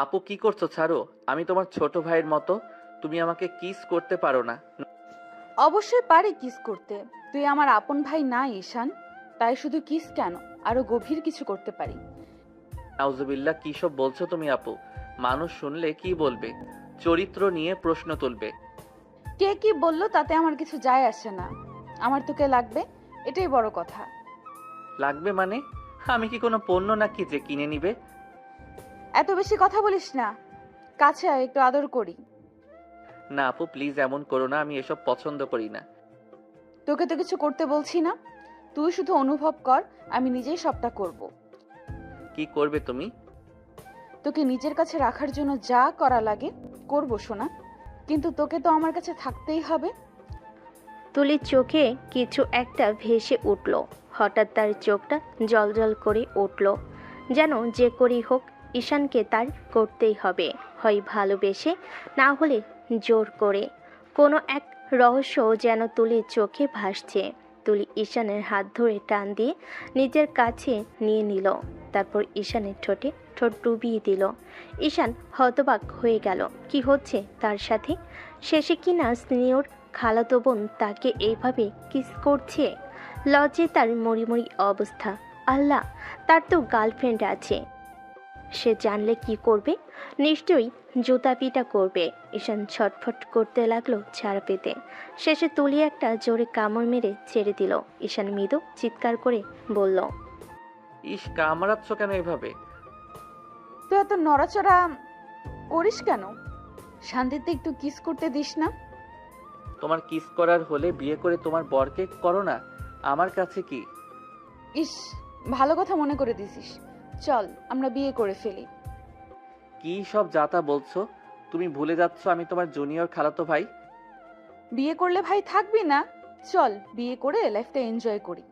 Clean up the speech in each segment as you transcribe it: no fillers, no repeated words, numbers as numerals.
আপু কি করছো? ছাড়ো, আমি তোমার ছোট ভাইয়ের মতো। তুমি আমাকে কিস করতে পারো না। অবশ্যই পারি কিস করতে। তুই আমার আপন ভাই না ঈশান, তাই শুধু কিস কেন, আরো গভীর কিছু করতে পারি। নাউজুবিল্লাহ, কি সব বলছো তুমি আপু? মানুষ শুনলে কি বলবে? চরিত্র নিয়ে প্রশ্ন তুলবে। কে কি বললো তাতে আমার কিছু যায় আসে না। আমার তোকে লাগবে, এটাই বড় কথা। লাগবে মানে? আমি কি কোনো পণ্য নাকি যে কিনে নিবে? এত বেশি কথা বলিস না, কাছে আয়, একটু আদর করি। না আপু, প্লিজ এমন করো না, আমি এসব পছন্দ করি না। তোকে তো কিছু করতে বলছি না, তুই শুধু অনুভব কর, আমি নিজেই সবটা করব। কি করবে তুমি? তোকে নিজের কাছে রাখার জন্য যা করা লাগে করব সোনা, কিন্তু তোকে তো আমার কাছে থাকতেই হবে। তুলির চোখে কিছু একটা ভেসে উঠল। হঠাৎ তার চোখটা জলজল করে উঠল, যেন যে করেই হোক ঈশানকে তার করতেই হবে, হয় ভালোবেসে, না হলে জোর করে। কোনো এক রহস্য যেন তুলির চোখে ভাসছে। তুলি ঈশানের হাত ধরে টান দিয়ে নিজের কাছে নিয়ে নিল, তারপর ঈশানের ঠোঁটে ঠোঁট ডুবিয়ে দিল। ঈশান হতবাক হয়ে গেল, কি হচ্ছে তার সাথে? শেষে কিনা স্নেহর খালাতো বোন তাকে এইভাবে কিস করছে। লজ্জে তার মরিমরি অবস্থা। আল্লাহ, তার তো গার্লফ্রেন্ড আছে, সে জানলে কি করবে? নিশ্চয়ই জুতা পিটা করবে। ঈশান ছটফট করতে লাগলো ছাড় পেতে। শেষে তুলি একটা জোরে কামড় মেরে ছেড়ে দিল। ঈশান মৃদু চিৎকার করে বলল, ইস, কামড়াচ্ছ কেন এভাবে? তুই এত নড়াচড়া করিস কেন? শান্তিতে একটু কিস করতে দিস না? তোমার কিস করার হলে বিয়ে করে তোমার বরকে করো না, আমার কাছে কি? ইস, ভালো কথা মনে করে দিছিস। চল আমরা বিয়ে করে ফেলি। কি সব যাতা বলছো? তুমি ভুলে যাচ্ছ আমি তোমার জুনিয়র খালাতো ভাই। বিয়ে করলে ভাই থাকবি না? চল বিয়ে করে লাইফটা এনজয় করি।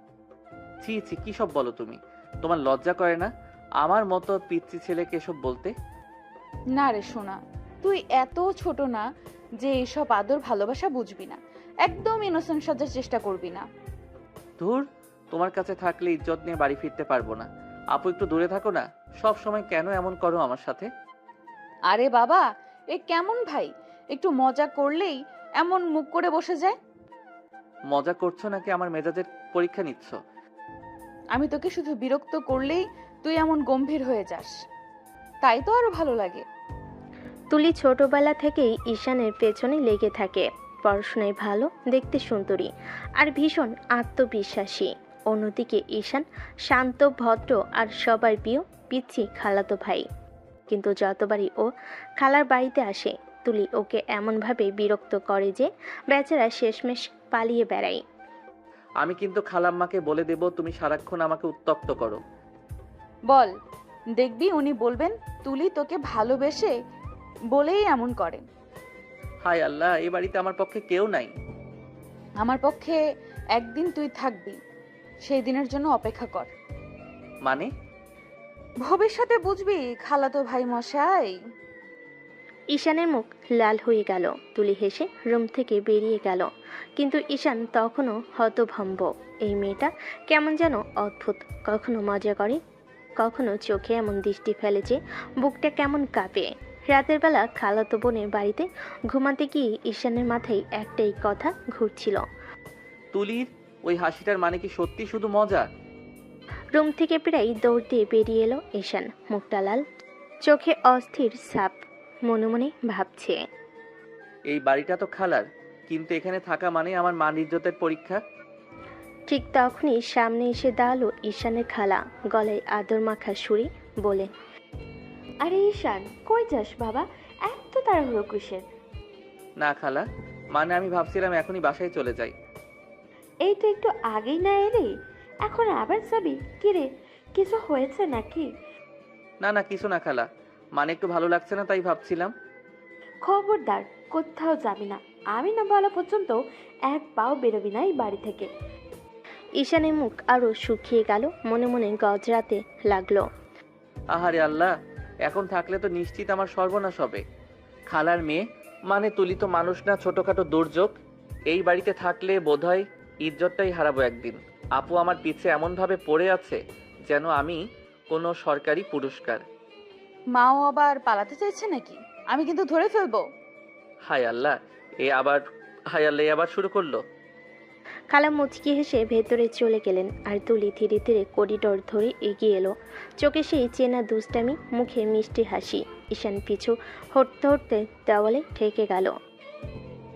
ছি ছি, কি সব বলো তুমি? তোমার লজ্জা করে না আমার মতো পিচ্চি ছেলেকে এসব বলতে? না রে সোনা, তুই এত ছোট না যে এসব আদর ভালোবাসা বুঝবি না। একদম ইনোসেন্ট সাজার চেষ্টা করবি না। ধুর, তোমার কাছে থাকলে ইজ্জত নিয়ে বাড়ি ফিরতে পারবো না। আপু একটু দূরে থাকো না। সব সময় কেন এমন করো আমার সাথে? আরে বাবা, এ কেমন ভাই? একটু মজা করলেই এমন মুখ করে বসে যায়। মজা করছো নাকি আমার মেজাজের পরীক্ষা নিচ্ছ? আমি তোকে শুধু বিরক্ত করলেই তুই এমন গম্ভীর হয়ে যাস, তাই তো আরো ভালো লাগে। তুলি ছোটবেলা থেকেই ঈশানের পেছনে লেগে থাকে। পড়াশোনায় ভালো, দেখতে সুন্দরী, আর ভীষণ আত্মবিশ্বাসী। অন্যদিকে ঈশান শান্ত, ভদ্র, আর সবার প্রিয় পিচ্ছি খালাতো ভাই। কিন্তু যতবারই ও খালার বাড়িতে আসে, তুলি ওকে এমনভাবে বিরক্ত করে যে বেচারা শেষমেশ পালিয়ে বেড়ায়। আমি কিন্তু খালাম্মাকে বলে দেব তুমি সারাক্ষণ আমাকে উত্তক্ত করো। বল, দেখবি উনি বলবেন তুলি তোকে ভালোবেসে বলেই এমন করে। হায় আল্লাহ, এই বাড়িতে আমার পক্ষে কেউ নাই। আমার পক্ষে একদিন তুই থাকবি, সেই দিনের জন্য অপেক্ষা কর। মানে? ভবিষ্যতে বুঝবি খালাতো ভাই মশাই। ঈশানের মুখ লাল হয়ে গেল। তুলি হেসে রুম থেকে বেরিয়ে গেল, কিন্তু ঈশান তখনও হতভম্ব। এই মেয়েটা কেমন যেন অদ্ভুত, কখনো মজা করে, কখনো চোখে এমন দৃষ্টি ফেলে যে বুকটা কেমন কাঁপে। রাতের বেলা খালাতো বোনের বাড়িতে ঘুমাতে গিয়ে ঈশানের মাথায় একটাই কথা ঘুরছিল। তুলির ওই হাসিটার মানে কি সত্যি শুধু মজা? রুম থেকে প্রায় দৌড় দিয়ে বেরিয়ে এলো ঈশান, মুখটা লাল, চোখে অস্থির ছাপ। মনে মনে ভাবছে, এই বাড়িটা তো খালার, কিন্তু এখানে থাকা মানে আমার মান ইজ্জতের পরীক্ষা। ঠিক তখনই সামনে এসে দাঁড়ালো ঈশানের খালা, গলায় আদর মাখা সুরে বলে, আরে ঈশান, কই যাস বাবা? এত তাড়াহুড়ো কিসের? না খালা, মানে আমি ভাবছিলাম এখনই বাসায় চলে যাই। এই তো একটু আগেই না এলি, এখন আবার যাবি? কিরে, কিছু হয়েছে নাকি? না না, কিছু না খালা, মানে একটু ভালো লাগছে না তাই ভাবছিলাম। খবরদার, কোথাও যাবি না। আমি না বলা পর্যন্ত এক পাও বেরোবি না এই বাড়ি থেকে। ঈশানের মুখ আরো শুকিয়ে গেল, মনে মনে গজরাতে লাগলো। আহারে আল্লাহ, এখন থাকলে তো নিশ্চিত আমার সর্বনাশ হবে। খালার মেয়ে মানে তুলি তো মানুষ না, ছোটখাটো দুর্যোগ। এই বাড়িতে থাকলে বোধহয় ইজ্জতটাই হারাবো একদিন। আপু আমার পিছে এমন ভাবে পড়ে আছে যেন আমি কোনো সরকারি পুরস্কার। মাও আবার পালাতে চাইছে নাকি? আমি কিন্তু ধরে ফেলবো। হায় আল্লাহ, এ আবার হায় আল্লাহ, এ আবার শুরু করলো। খালা মুচকি হেসে ভেতরে চলে গেলেন আর তুলি ধীরে ধীরে করিডোর ধরে এগিয়ে এলো। চোখে সেই চেনা দুষ্টামি, মুখে মিষ্টি হাসি। ঈশান পিছু হটতে হটতে দেওয়ালে ঠেকে গেল।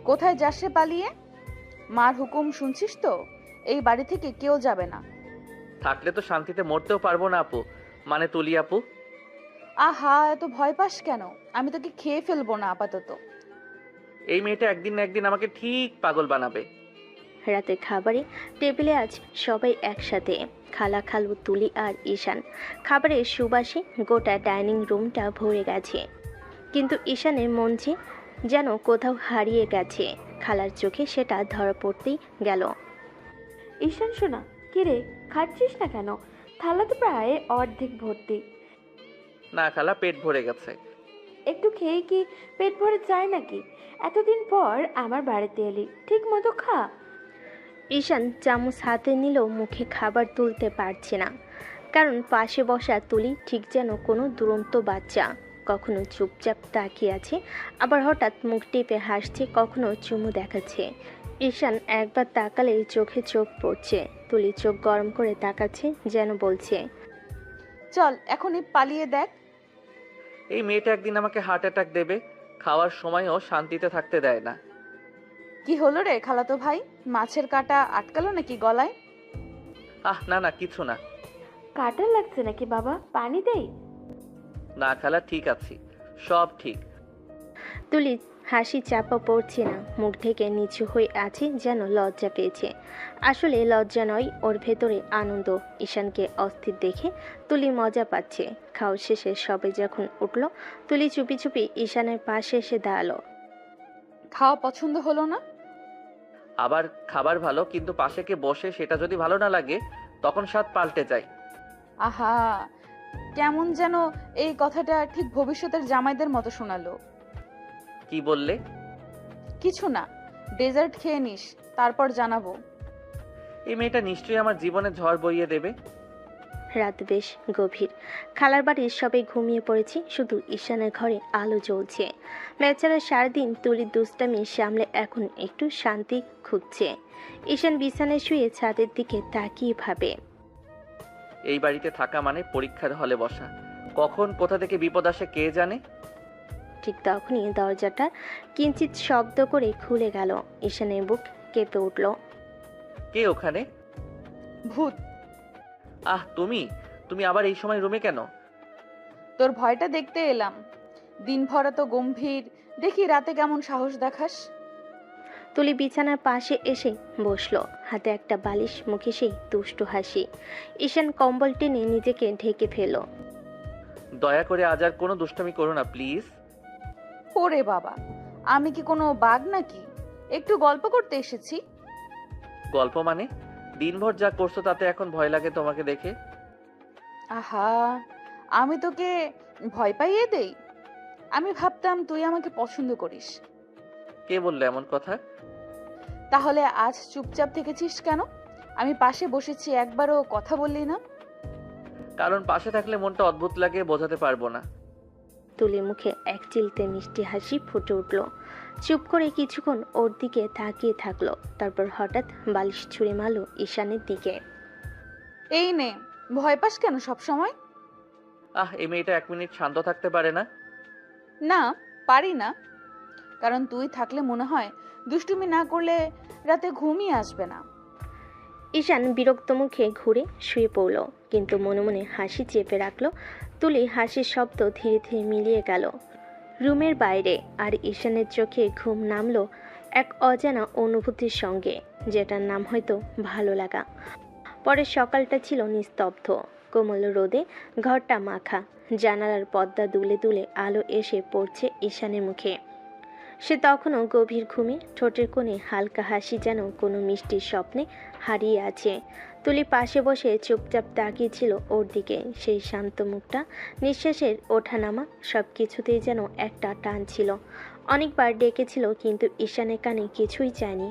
কোথায় যাস রে পালিয়ে? মার হুকুম শুনছিস তো? এই বাড়ি থেকে কেউ যাবে না। থাকলে তো শান্তিতে মরতেও পারবো না আপু, মানে তুলি আপু। আহা, এত ভয় পাস কেন? আমি তোকে খেয়ে ফেলবো না আপাতত। এই মেয়েটা একদিন না একদিন আমাকে ঠিক পাগল বানাবে। রাতে খাবারে টেবিলে আজ সবাই একসাথে, খালা, খালু, তুলি আর ঈশান। খাবারের সুবাসে গোটা ডাইনিং রুমটা ভরে গেছে, কিন্তু ঈশানের মন যেন কোথাও হারিয়ে গেছে। খালার চোখে সেটা ধরা পড়তেই গেল। ঈশান শোনা, কিরে খাচ্ছিস না কেন? থালা তো প্রায় অর্ধেক ভর্তি। না খালা, পেট ভরে গেছে। একটু খেয়ে কি পেট ভরে যায় নাকি? এতদিন পর আমার বাড়িতে এলি, ঠিক মতো খা। ঈশান চামচ হাতে নিলেও মুখে খাবার তুলতে পারছে না, কারণ পাশে বসা তুলি ঠিক যেন কোনো দুরন্ত বাচ্চা। কখনো চুপচাপ তাকিয়ে আছে, আবার হঠাৎ মুখ টিপে হাসছে, কখনো চুমু দেখাচ্ছে। ঈশান একবার তাকালে চোখে চোখ পড়ছে। তুলি চোখ গরম করে তাকাচ্ছে, যেন বলছে, চল এখনই পালিয়ে দেখ। এই মেয়েটা একদিন আমাকে হার্ট অ্যাটাক দেবে। খাওয়ার সময়ও শান্তিতে থাকতে দেয় না। কি হলো রে খালাতো ভাই? মাছের কাঁটা আটকালো নাকি গলায়? না না, কিছু না। কাটা লাগছে নাকি বাবা? পানি দেই? না খালা, ঠিক আছি, সব ঠিক। তুলি হাসি চাপা পড়ছে না, মুখ ঢেকে নিচু হয়ে আছে, যেন লজ্জা পেয়েছে। আসলে লজ্জা নয়, ওর ভেতরে আনন্দ। ঈশানকে অস্থির দেখে তুলি মজা পাচ্ছে। খাওয়া শেষে সবাই যখন উঠল, তুলি চুপি চুপি ঈশানের পাশে এসে দাঁড়ালো। খাওয়া পছন্দ হলো না? আবার খাবার ভালো, কিন্তু পাশে কে বসে সেটা যদি ভালো না লাগে, তখন স্বাদ পাল্টে যায়। আহা, কেমন যেন এই কথাটা ঠিক ভবিষ্যতের জামাইদের মতো শোনালো। কি বললে? কিছু না, ডেজার্ট খেয়ে নিস, তারপর জানাবো। এই মেয়েটা নিশ্চয়ই আমার জীবনে ঝড় বইয়ে দেবে। রাত বেশ গভীর। খালার বাড়ির সবাই ঘুমিয়ে পড়েছে, শুধু ঈশানের ঘরে আলো জ্বলছে। বেচারা সারাদিন তুলির দুষ্টামি সামলে এখন একটু শান্তি খুঁজছে। ঈশান বিছানায় শুয়ে ছাদের দিকে তাকিয়ে ভাবে, এই বাড়িতে থাকা মানে পরীক্ষার হলে বসা। কখন কোথা থেকে বিপদ আসে কে জানে। ঠিক তখনই দরজাটা কিঞ্চিৎ শব্দ করে খুলে গেল। ঈশানের বুক কেঁপে উঠল। কে ওখানে? ভূত। তুমি তুমি আবার এই সময় রুমে কেন? তোর ভয়টা দেখতে এলাম। দিন ভরা তো গম্ভীর, দেখি রাতে কেমন সাহস দেখাস। তুলি বিছানার পাশে এসে বসলো, হাতে একটা বালিশ, মুখে সেই দুষ্টু হাসি। ঈশান কম্বল টেনে নিজেকে ঢেকে ফেলল। দয়া করে আজ আর কোনো দুষ্টামি করো না প্লিজ। ওরে বাবা, আমি কি কোনো বাঘ নাকি? একটু গল্প করতে এসেছি। গল্প মানে? দিনভর যা করছো তাতে এখন ভয় লাগে তোমাকে দেখে। আহা, আমি তোকে ভয় পাইয়ে দেই? আমি ভাবতাম তুই আমাকে পছন্দ করিস। কে বললে এমন কথা? তাহলে আজ চুপচাপ থেকেছিস কেন? আমি পাশে বসেছি, একবারও কথা বললি না। কারণ পাশে থাকলে মনটা অদ্ভুত লাগে, বোঝাতে পারবো না। তুলির মুখে এক চিলতে মিষ্টি হাসি ফুটে উঠল। চুপ করে কিছুক্ষণ ওর দিকে তাকিয়ে থাকলো, তারপর হঠাৎ বালিশ ছুঁড়ে মারল ঈশানের দিকে। এই নে, ভয় পাস কেন সব সময়? এই মেয়েটা 1 মিনিট শান্ত থাকতে পারে না? না, পারি না। কারণ তুই থাকলে মনে হয় দুষ্টুমি না করলে রাতে ঘুমই আসবে না। ঈশান বিরক্ত মুখে ঘুরে শুয়ে পড়ল, কিন্তু মনে মনে হাসি চেপে রাখলো। তুলি হাসির শব্দ ধীরে ধীরে মিলিয়ে গেল রুমের বাইরে, আর ঈশানের চোখে ঘুম নামলো এক অজানা অনুভূতির সঙ্গে, যেটার নাম হয়তো ভালো লাগা। পরের সকালটা ছিল নিস্তব্ধ, কোমল রোদে ঘরটা মাখা। জানালার পর্দা দুলে দুলে আলো এসে পড়ছে ঈশানের মুখে। সে তখনও গভীর ঘুমে, ঠোঁটের কোণে হালকা হাসি, যেন কোনো মিষ্টি স্বপ্নে হারিয়ে আছে। তুলি পাশে বসে চুপচাপ তাকিয়েছিল ওর দিকে। সেই শান্ত মুখটা, নিঃশ্বাসের ওঠানামা, সব কিছুতেই যেন একটা টান ছিল। অনেকবার ডেকেছিল, কিন্তু ঈশানের কানে কিছুই চায়নি।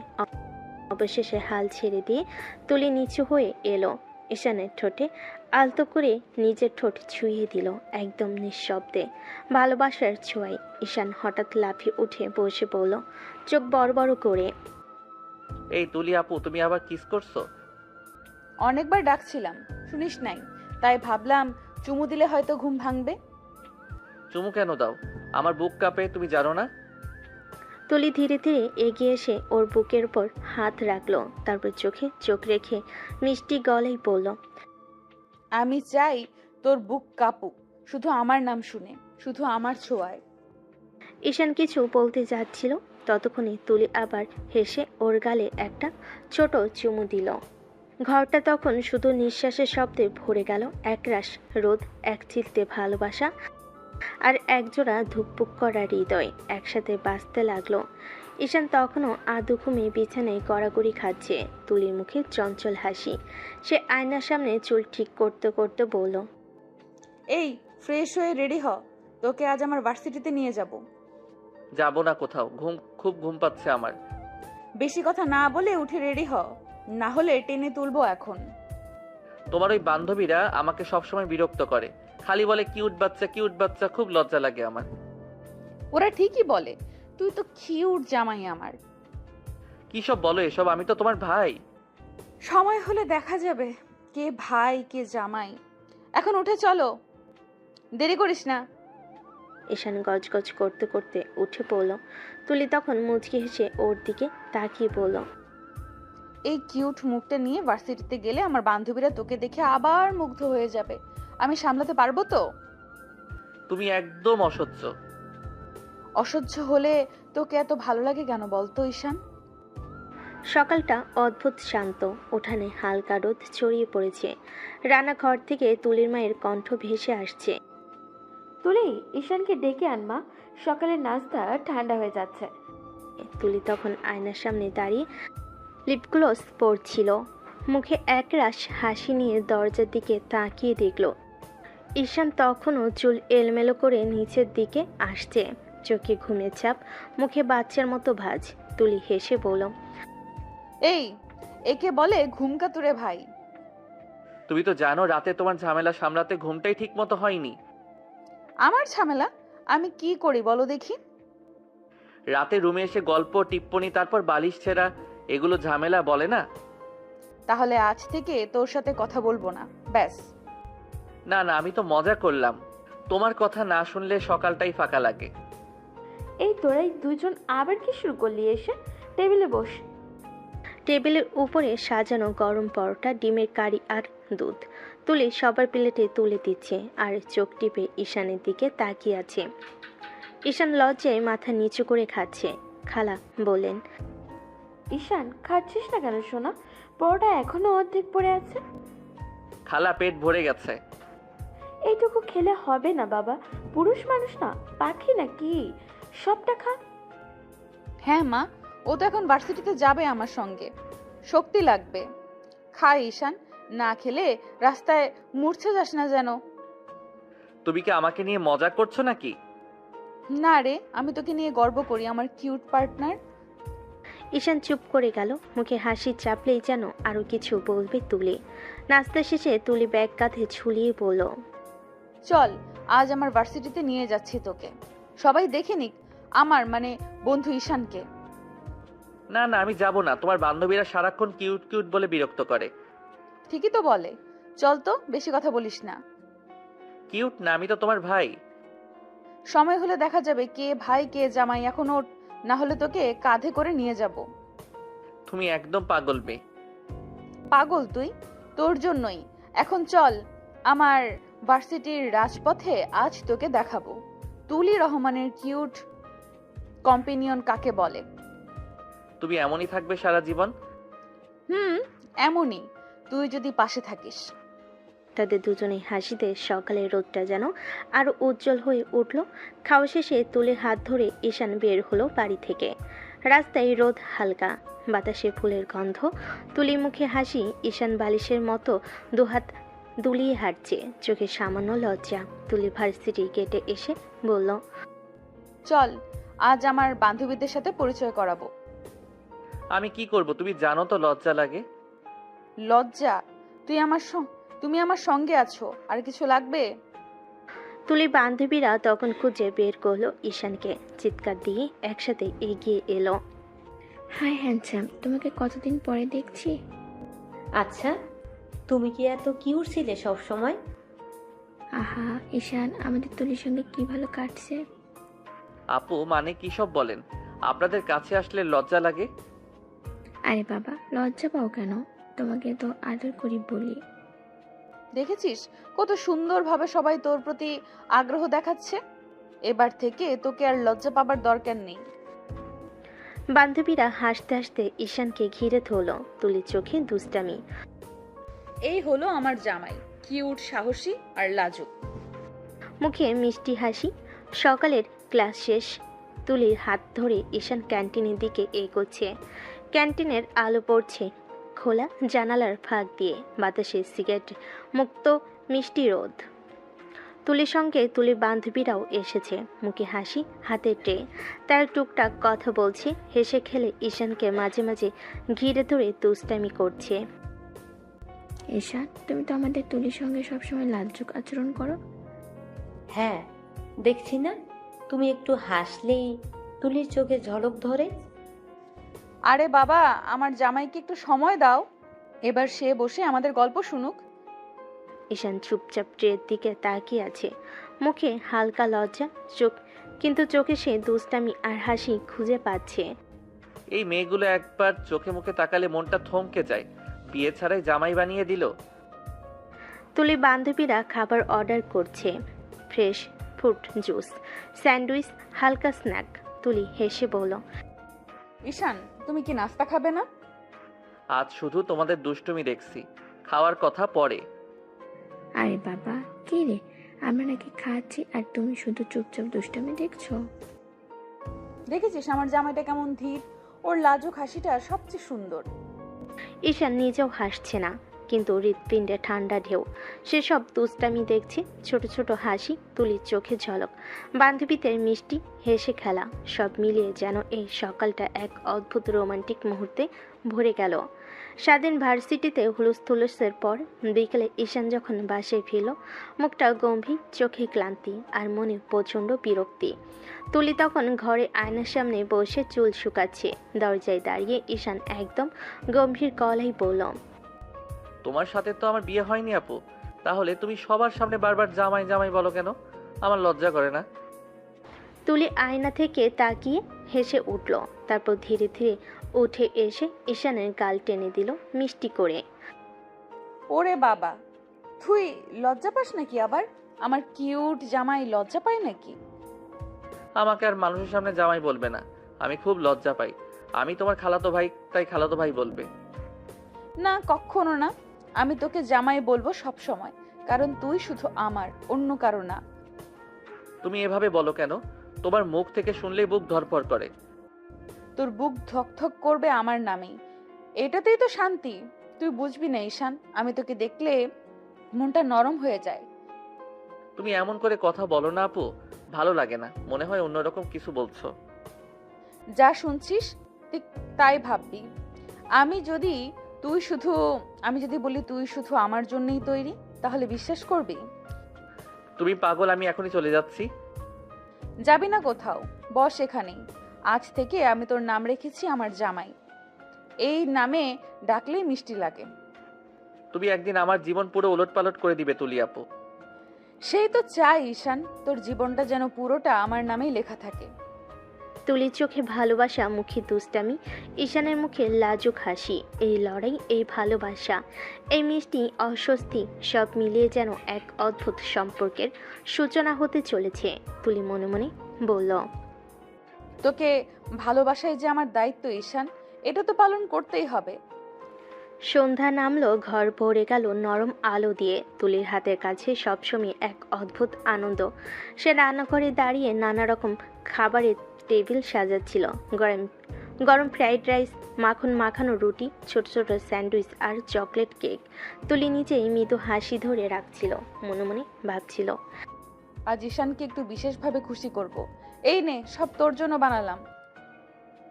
অবশেষে হাল ছেড়ে দিয়ে তুলি নিচু হয়ে এলো। ঈশানের ঠোঁটে আলতো করে নিজের ঠোঁট ছুঁয়ে দিল একদম নিঃশব্দে, ভালোবাসার ছোঁয়ায়। ঈশান হঠাৎ লাফিয়ে উঠে বসে পড়ল, চোখ বড় বড় করে। এই তুলি আপু, তুমি আবার কিস করছো? অনেকবার ডাকছিলাম, শুনিস নাই, তাই ভাবলাম চুমু দিলে হয়তো ঘুম ভাঙবে। চুমু কেন দাও? আমার বুক কাঁপে, তুমি জানো না? তুলি ধীরে ধীরে এগিয়ে এসে ওর বুকের উপর হাত রাখলো, তারপর চোখে চোখ রেখে মিষ্টি গলায় বলল, আমি চাই তোর বুক কাঁপুক, শুধু আমার নাম শুনে, শুধু আমার ছোঁয়ায়। ঈশান কিছু বলতে যাচ্ছিল, ততক্ষণে তুলি আবার হেসে ওর গালে একটা ছোট চুমু দিল। ঘরটা তখন শুধু নিঃশ্বাসের শব্দে ভরে গেল। একরাশ রোদ, এক চিলতে ভালোবাসা আর একজোড়া ধুকপুক করা হৃদয় একসাথে বাজতে লাগলো। ঈশান তখনও আদু ঘুমিয়ে বিছানায় গড়াগড়ি খাচ্ছে। তুলির মুখে চঞ্চল হাসি। সে আয়নার সামনে চুল ঠিক করতে করতে বলল, এই ফ্রেশ হয়ে রেডি হ, তোকে আজ আমার ভার্সিটিতে নিয়ে যাব। যাবো না কোথাও, খুব ঘুম পাচ্ছে আমার। বেশি কথা না বলে উঠে রেডি হ, না হলে টেনে তুলবো এখন। তোমার ওই বান্ধবীরা আমাকে সবসময় বিরক্ত করে, খালি বলে কিউট বাচ্চা কিউট বাচ্চা, খুব লজ্জা লাগে আমার। ওরা ঠিকই বলে, তুই তো কিউট জামাই আমার। কি সব বলো এসব? আমি তো তোমার ভাই। সময় হলে দেখা যাবে কে ভাই কে জামাই। এখন উঠে চলো, দেরি করিস না। ঈশান গজগজ করতে করতে উঠে পড়ল। তুলি তখন মুচকি হেসে ওর দিকে তাকিয়ে বলল, এই কিউট মুখটা নিয়ে ভার্সিটিতে গেলে আমার বান্ধবীরা তোকে দেখে আবার মুগ্ধ হয়ে যাবে। আমি সামলাতে পারবো তো? তুমি একদম অসহ্য। অসহ্য হলে তোকে এত ভালো লাগে কেন বলতো ঈশান? সকালটা অদ্ভুত শান্ত। উঠানে হালকা রোদ ছড়িয়ে পড়েছে। রান্নাঘর থেকে তুলির মায়ের কণ্ঠ ভেসে আসছে, তুলি, ঈশানকে ডেকে আনমা, সকালের নাস্তা ঠান্ডা হয়ে যাচ্ছে। তুলি তখন আয়নার সামনে দাঁড়িয়ে লিপগ্লস পরছিল। মুখে একরাশ হাসি নিয়ে দরজার দিকে তাকিয়ে দেখল ঈশান তখনও চুল এলোমেলো করে নিচের দিকে আসছে, চোখে ঘুমের ছাপ, মুখে বাচ্চার মতো ভাঁজ। তুলি হেসে বলল, এই একে বলে ঘুম কাতুরে ভাই। তুমি তো জানো রাতে তোমার ঝামেলা সামলাতে ঘুমটাই ঠিক মতো হয়নি। আমার ঝামেলা আমি কি করি বলো দেখি? রাতে রুমে এসে গল্প টিপ্পনি, তারপর বালিশ ছেঁড়া, এগুলো ঝামেলা বলে না? তাহলে আজ থেকে তোর সাথে কথা বলবো না, ব্যাস। না না, আমি তো মজা করলাম। তোমার কথা না শুনলে সকালটাই ফাঁকা লাগে। এই তোরাই দুজন আবার কি শুরু করলি? এসে টেবিলে বস। টেবিলের উপরে সাজানো গরম পরোটা, ডিমের কারি আর দুধ। তুলি সবার প্লেটে তুলে দিচ্ছে আর চোখ টিপে ঈশানের দিকে তাকিয়ে আছে। ঈশান লজ্জায় মাথা নিচু করে খাচ্ছে। খালা বললেন, ঈশান, খাচ্ছিস না কেন সোনা? পরোটা এখনো অর্ধেক পড়ে আছে। খালা পেট ভরে গেছে। এইটুকু খেলে হবে না বাবা, পুরুষ মানুষ না, পাখি নাকি? সবটা খা। হ্যাঁ মা, ও তো এখন ভার্সিটিতে যাবে আমার সঙ্গে, শক্তি লাগবে। খাই ঈশান, না খেলে রাস্তায় মূর্ছা যাস না যেন। তুমি কি আমাকে নিয়ে মজা করছো নাকি? না রে, আমি তোকে নিয়ে গর্ব করি, আমার কিউট পার্টনার। ঈশান চুপ করে গেল। মুখে হাসি চাপলেই যেন আরো কিছু বলবে তুলি। নাস্তা শেষে তুলি ব্যাগ কাঁধে ঝুলিয়ে বলল, চল, আজ আমার ভার্সিটিতে নিয়ে যাচ্ছি তোকে, সবাই দেখে নিক আমার মানে বন্ধু ঈশানকে। না না, আমি যাব না। তোমার বান্ধবীরা সারাক্ষণ কিউট কিউট বলে বিরক্ত করে। ঠিকই তো বলে, চল তো, বেশি কথা বলিস না। কিউট না, আমি তো তোমার ভাই। সময় হলে দেখা যাবে কে ভাই কে জামাই। এখন ওঠ, না হলে তোকে কাঁধে করে নিয়ে যাব। তুমি একদম পাগল মেয়ে। পাগল তুই? তোর জন্যই। এখন চল, আমার ভার্সিটির রাজপথে আজ তোকে দেখাবো তুলি রহমানের কিউট কম্পেনিয়ন কাকে বলে। তুমি এমনই থাকবে সারা জীবন? এমনই, তুই যদি পাশে থাকিস। তাদের দুজনেই হাসিতে সকালের রোদটা যেন আরো উজ্জ্বল হয়ে উঠল। খাওয়া শেষে তুলির হাত ধরে ঈশান বের হলো বাড়ি থেকে। রাস্তায় রোদ হালকা, বাতাসে ফুলের গন্ধ। তুলি মুখে হাসি। ঈশান বালিশের মতো দুহাত দুলিয়ে হাঁটছে, চোখে সামান্য লজ্জা। তুলি ভার্সিটি গেটে এসে বলল, চল, আজ আমার বান্ধবীদের সাথে পরিচয় করাবো। আমি কি করব? তুমি জানো তো লজ্জা লাগে। লজ্জা? তুমি আমার সঙ্গে আছো, আর কিছু লাগবে? তুলির বান্ধবীরা তখন খুঁজে বের করলো ঈশানকে, চিৎকার দিয়ে একসাথে এগিয়ে এলো। হাই হ্যান্ডসাম, তোমাকে কতদিন পরে দেখছি। আচ্ছা, তুমি কি এত কিউট ছিলে সব সময়? আহা ঈশান, আমাদের তুলির সঙ্গে কি ভালো কাটছে। আপু মানে কি সব বলেন? আপনাদের কাছে আসলে লজ্জা লাগে? আরে বাবা, লজ্জা পাও কেন? তোমাকে তো আদর করি বলি। দেখেছিস কত সুন্দরভাবে সবাই তোর প্রতি আগ্রহ দেখাচ্ছে। এবার থেকে তোকে আর লজ্জা পাবার দরকার নেই। বান্ধবীরা হাসতে হাসতে ঈশানকে ঘিরে ধরল। তুলির চোখে দুষ্টামি। এই হলো আমার জামাই, কিউট, সাহসী আর লাজুক। মুখে মিষ্টি হাসি। সকালের ক্লাস শেষ। তুলির হাত ধরে ঈশান ক্যান্টিনের দিকে এগোচ্ছে। ক্যান্টিনের আলো পড়ছে খোলা জানালার ফাঁক দিয়ে, বাতাসে সিগারেট মুক্ত মিষ্টি রোদ। তুলির সঙ্গে তুলির বান্ধবীরাও এসেছে, মুখে হাসি, হাতে ট্রে। তার টুকটাক কথা বলছে, হেসে খেলে ঈশানকে মাঝে মাঝে ঘিরে ধরে দুষ্টামি করছে। ঈশান, তুমি তো আমাদের তুলির সঙ্গে সবসময় লাজ্জুক আচরণ করো। হ্যাঁ, দেখছি না, তুমি একটু হাসলেই তুলির চোখে ঝলক ধরে। আরে বাবা, আমার জামাইকে একটু সময় দাও, এবার সে বসে আমাদের গল্প শুনুক। ঈশান চুপচাপ ট্রের দিকে তাকিয়ে আছে, মুখে হালকা লজ্জা, কিন্তু চোখে সে দুষ্টামি আর হাসি খুঁজে পাচ্ছে। এই মেয়েগুলো একবার চোখে মুখে তাকালে মনটা থমকে যায়। বিয়ে ছাড়াই জামাই বানিয়ে দিল। তুলি বান্ধবীরা খাবার অর্ডার করছে, ফ্রেশ ফ্রুট জুস, স্যান্ডউইচ, হালকা স্ন্যাক। তুলি হেসে বলল, ঈশান, তুমি কি নাস্তা খাবে না? আজ শুধু তোমাদের দুষ্টুমি দেখছি, খাওয়ার কথা পরে। আরে বাবা, কি রে, আমরা নাকি খাচ্ছি আর তুমি শুধু চুপচাপ দুষ্টামি দেখছো। দেখেছিস আমার জামাইটা কেমন ধীর, ওর লাজুক হাসিটা সবচেয়ে সুন্দর। ঈশান নিজেও হাসছে না, কিন্তু হৃৎপিণ্ডে ঠান্ডা ঢেউ। সেসব দুষ্টামি দেখছে, ছোট ছোট হাসি, তুলির চোখে ঝলক, বান্ধবীদের মিষ্টি হেসে খেলা, সব মিলিয়ে যেন এই সকালটা এক অদ্ভুত রোমান্টিক মুহূর্তে ভরে গেল। স্বাধীন ভার্সিটিতে হুলুস্থুলুসের পর বিকেলে ঈশান যখন বাসায় ফিরল, মুখটা গম্ভীর, চোখে ক্লান্তি আর মনে প্রচণ্ড বিরক্তি। তুলি তখন ঘরে আয়নার সামনে বসে চুল শুকাচ্ছে। দরজায় দাঁড়িয়ে ঈশান একদম গম্ভীর গলায় বলল, তোমার সাথে তো আমার বিয়ে হয়নি আপু, তাহলে তুমি সবার সামনে বারবার জামাই জামাই বলো কেন? আমার লজ্জা করে না? তুলি আয়না থেকে তাকিয়ে হেসে উঠল, তারপর ধীরে ধীরে উঠে এসে ঈশানের গাল টেনে দিল মিষ্টি করে। ওরে বাবা, তুই লজ্জা পাস নাকি আবার? আমার কিউট জামাই লজ্জা পায় নাকি? আমাকে আর মানুষের সামনে জামাই বলবে না, আমি খুব লজ্জা পাই। আমি তোমার খালাতো ভাই, তাই খালাতো ভাই বলবে। না, কখনো না। আমি তোকে জামাই বলবো সব সময়, কারণ তুই শুধু আমার, অন্য কারো না। তুমি এভাবে বলো কেন? তোমার মুখ থেকে শুনলেই বুক ধড়ফড় করে। তোর বুক ধকধক করবে আমার নামেই, এটাতেই তো শান্তি। তুই বুঝবি না ঈশান, আমি তোকে দেখলে মনটা নরম হয়ে যায়। তুমি এমন করে কথা বলো না আপু, ভালো লাগে না, মনে হয় অন্যরকম কিছু বলছো। যা শুনছিস তুই তাই ভাববি। আমি যদি বলি তুই শুধু আমার জন্যই তৈরি, তাহলে বিশ্বাস করবি? তুমি পাগল, আমি এখনই চলে যাচ্ছি। যাবি না কোথাও, বস এখানেই। আজ থেকে আমি তোর নাম রেখেছি আমার জামাই। এই নামে ডাকলেই মিষ্টি লাগে। তুমি একদিন আমার জীবন পুরো ওলটপালট করে দিবে তুলি আপু। সেই তো চাই ঈশান, তোর জীবনটা যেন পুরোটা আমার নামেই লেখা থাকে। তুলির চোখে ভালোবাসা, মুখে দুষ্টামি, ঈশানের মুখে লাজুক হাসি। এই লড়াই, এই ভালোবাসা, এই মিষ্টি অস্বস্তি, সব মিলিয়ে যেন এক অদ্ভুত সম্পর্কের সূচনা হতে চলেছে। তুলি মনে মনে বলল, তোকে ভালোবাসাই যে আমার দায়িত্ব ঈশান, এটা তো পালন করতেই হবে। সন্ধ্যা নামলো, ঘর ভরে গেল নরম আলো দিয়ে। তুলির হাতের কাছে সবসময় এক অদ্ভুত আনন্দ। সে রান্নাঘরে দাঁড়িয়ে নানা রকম খাবারের টেবিল সাজাচ্ছিল। গরম গরম ফ্রাইড রাইস, মাখন মাখানো রুটি, ছোট ছোট স্যান্ডউইচ আর চকলেট কেক। তুলি নিজেই মৃদু হাসি ধরে রাখছিল, মনে মনে ভাবছিল, আজ ঈশানকে একটু বিশেষভাবে খুশি করব। এই নে, সব তোর জন্য বানালাম।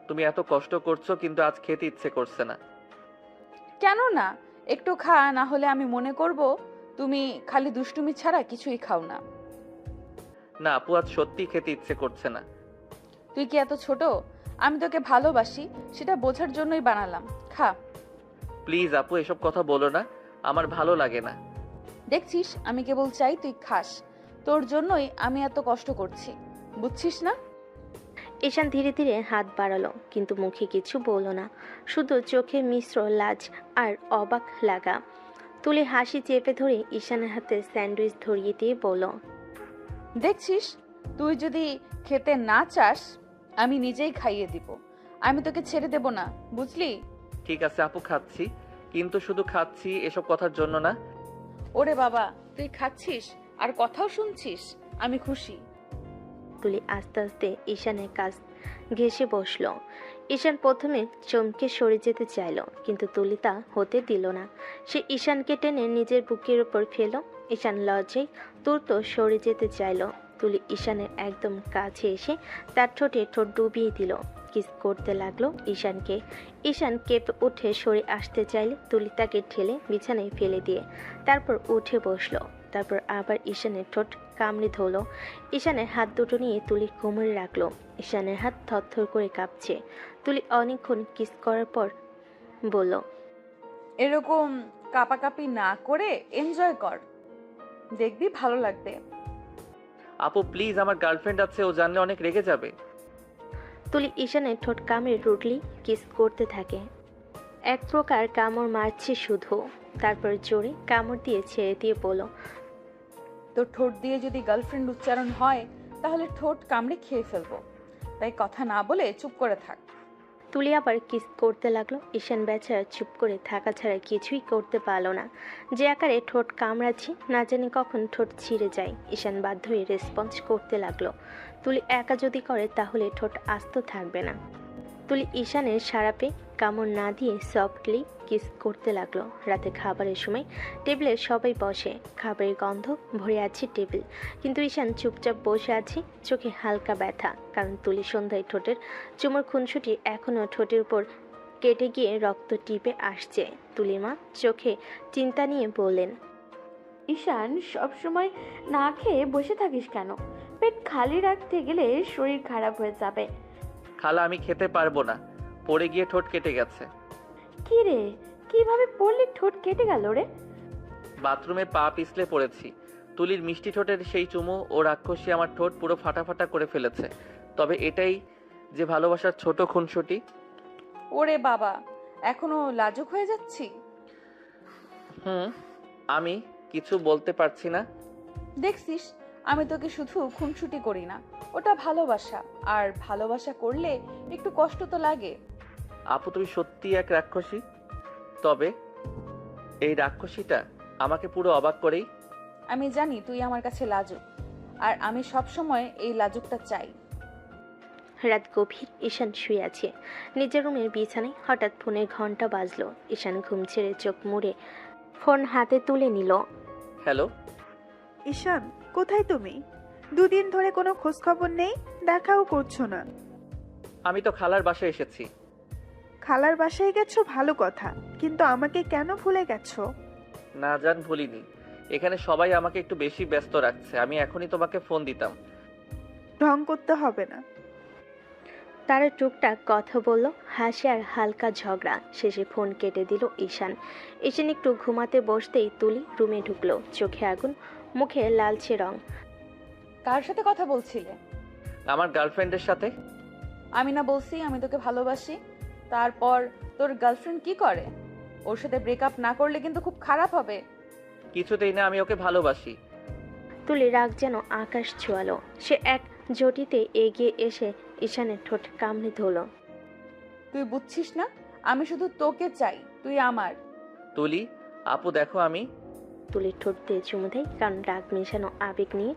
তুমি এত কষ্ট করছো, কিন্তু আজ খেতে ইচ্ছে করছে না। কেন না? একটু খা, না হলে আমি মনে করব তুমি খালি দুষ্টুমি ছাড়া কিছুই খাও না। না আপু, আজ সত্যি খেতে ইচ্ছে করছে না। তুই কি এত ছোট? আমি তোকে ভালোবাসি সেটা বোঝার জন্যই বানালাম। খা। প্লিজ আপু, এসব কথা বলো না, আমার ভালো লাগে না। দেখছিস আমি কেবল চাই তুই খাস, তোর জন্যই আমি এত কষ্ট করছি, বুঝছিস না? ঈশান ধীরে ধীরে হাত বাড়ালো, কিন্তু মুখে কিছু বলল না, শুধু চোখে মিশ্র লাজ আর অবাক লাগা। তুলি হাসি চেপে ধরে ঈশানের হাতে স্যান্ডউইচ ধরিয়ে দিয়ে বলল, দেখছিস, তুই যদি খেতে না চাস আমি নিজেই খাইয়ে দিব, আমি তোকে ছেড়ে দেব না, বুঝলি? ঠিক আছে আপু, খাচ্ছি, কিন্তু শুধু খাচ্ছি এসব কথার জন্য না। ওরে বাবা, তুই খাচ্ছিস আর কথাও শুনছিস, আমি খুশি। তুলি আস্তে আস্তে ঈশানের কাছ ঘেঁষে বসলো। ঈশান প্রথমে চমকে সরে যেতে চাইল, কিন্তু তুলি তা হতে দিল না। সে ঈশানকে টেনে নিজের বুকের উপর ফেলল। ঈশান লজ্জায় দ্রুত সরে যেতে চাইল। তুলি ঈশানের একদম কাছে এসে তার ঠোঁটে ঠোঁট ডুবিয়ে দিল, কিস করতে লাগলো ঈশানকে। ঈশান কেঁপে উঠে সরে আসতে চাইলে তুলি তাকে ঠেলে বিছানায় ফেলে দিয়ে তারপর উঠে বসলো। তারপর আবার ঈশানের ঠোঁট কামড়ে ধরলো। ঈশানের হাত দুটো নিয়ে তুলি কোমরে রাখলো। ঈশানের হাত থরথর করে কাঁপছে। তুলি অনেকক্ষণ কিস করার পর বলল, এরকম কাপাকাপি না করে এনজয় কর, দেখবি ভালো লাগবে। আপু প্লিজ, আমার গার্লফ্রেন্ড আছে, ও জানলে অনেক রেগে যাবে। তুলি ঈশানের ঠোঁট কামড়ে রুটলি কিস করতে থাকে। এক প্রকার কামড় মারছে শুধু, তারপর জোরে কামড় দিয়ে ছেড়ে দিয়ে বলল, তোর ঠোঁট দিয়ে যদি গার্লফ্রেন্ড উচ্চারণ হয় তাহলে ঠোঁট কামড়ে খেয়ে ফেলবো, তাই কথা না বলে চুপ করে থাক। তুলি আবার কিস করতে লাগলো। ঈশান বেচারা চুপ করে থাকা ছাড়া কিছুই করতে পারলো না। যে আকারে ঠোঁট কামড়াচ্ছে না জানি কখন ঠোঁট ছিঁড়ে যায়। ঈশান বাধ্য হয়ে রেসপন্স করতে লাগলো। তুলি একা যদি করে তাহলে ঠোঁট আস্ত থাকবে না। তুলি ঈশানের সারাপে কামড় না দিয়ে সফটলি কিস করতে লাগলো। রাতে খাবারের সময় টেবিলে সবাই বসে, খাবারের গন্ধ ভরে আছে টেবিল, কিন্তু ঈশান চুপচাপ বসে আছে, চোখে হালকা ব্যথা, কারণ তুলি সন্ধ্যায় ঠোঁটের চুমুর খুনসুটি এখনও ঠোঁটের উপর কেটে গিয়ে রক্ত টিপে আসছে। তুলির মা চোখে চিন্তা নিয়ে বললেন, ঈশান, সব সময় না খেয়ে বসে থাকিস কেন? পেট খালি রাখতে গেলে শরীর খারাপ হয়ে যাবে। খালা, আমি খেতে পারবো না, পড়ে গিয়ে ঠোঁট কেটে গেছে। কি রে, কিভাবে পড়লি ঠোঁট কেটে গেল রে? বাথরুমে পা পিছলে পড়েছি। তুলির মিষ্টি ঠোঁটের সেই চুমু ও রাক্ষসী আমার ঠোঁট পুরো ফাটা ফাটা করে ফেলেছে। তবে এটাই যে ভালোবাসার ছোট খুনসুটি। ওরে বাবা, এখনো লাজুক হয়ে যাচ্ছি। আমি কিছু বলতে পারছি না। দেখছিস, আমি তোকে শুধু খুনসুটি করি না, ওটা ভালোবাসা, আর ভালোবাসা করলে একটু কষ্ট তো লাগে। আপু তুমি সত্যি এক রাক্ষসী। তবে এই রাক্ষসীটা আমাকে পুরো অবাক করেই। আমি জানি তুই আমার কাছে লাজুক, আর আমি সব সময় এই লাজুকটা চাই। রাত গভীর। ঈশান শুয়ে আছে নিজের রুমের বিছানায়। হঠাৎ ফোনের ঘন্টা বাজলো। ঈশান ঘুম ছেড়ে চোখ মুড়ে ফোন হাতে তুলে নিল। হ্যালো ঈশান, কোথায় তুমি? দুদিন ধরে কোনো খোঁজ খবর নেই, দেখাও করছো না। আমি তো খালার বাসায় এসেছি। খালার বাসায় গেছো ভালো কথা, কিন্তু আমাকে কেন ভুলে গেছো? না জান, ভুলিনি। এখানে সবাই আমাকে একটু বেশি ব্যস্ত রাখছে, আমি এখনই তোমাকে ফোন দিতাম। ঢং করতে হবে না। তারা টুকটাক কথা বলল, হাসি আর হালকা ঝগড়া। শেষে ফোন কেটে দিল ঈশান। ঈশান একটু ঘুমাতে বসতেই তুলি রুমে ঢুকলো। চোখে আগুন, মুখে লালচে রং। কার সাথে কথা বলছিলে? আমার গার্লফ্রেন্ডের সাথে। আমি না বলছি আমি তোকে ভালোবাসি? তারপর তোর গার্লফ্রেন্ড কি করে? ওর সাথে ব্রেকআপ না করলে কিন্তু খুব খারাপ হবে। কিছুতেই না, আমি ওকে ভালোবাসি। তুলি রাগ যেন আকাশ ছোঁয়ালো। সে এক জটিতে এগিয়ে এসে ঈশানের ঠোঁট কামড়ে ধরল। তুই বুঝছিস না, আমি শুধু তোকে চাই, তুই আমার। তুলি, আপু দেখো আমি। তুলির ঠোঁট দিয়ে চুমু দেয়, কারণ রাগ মেশানো আবেগ নিয়ে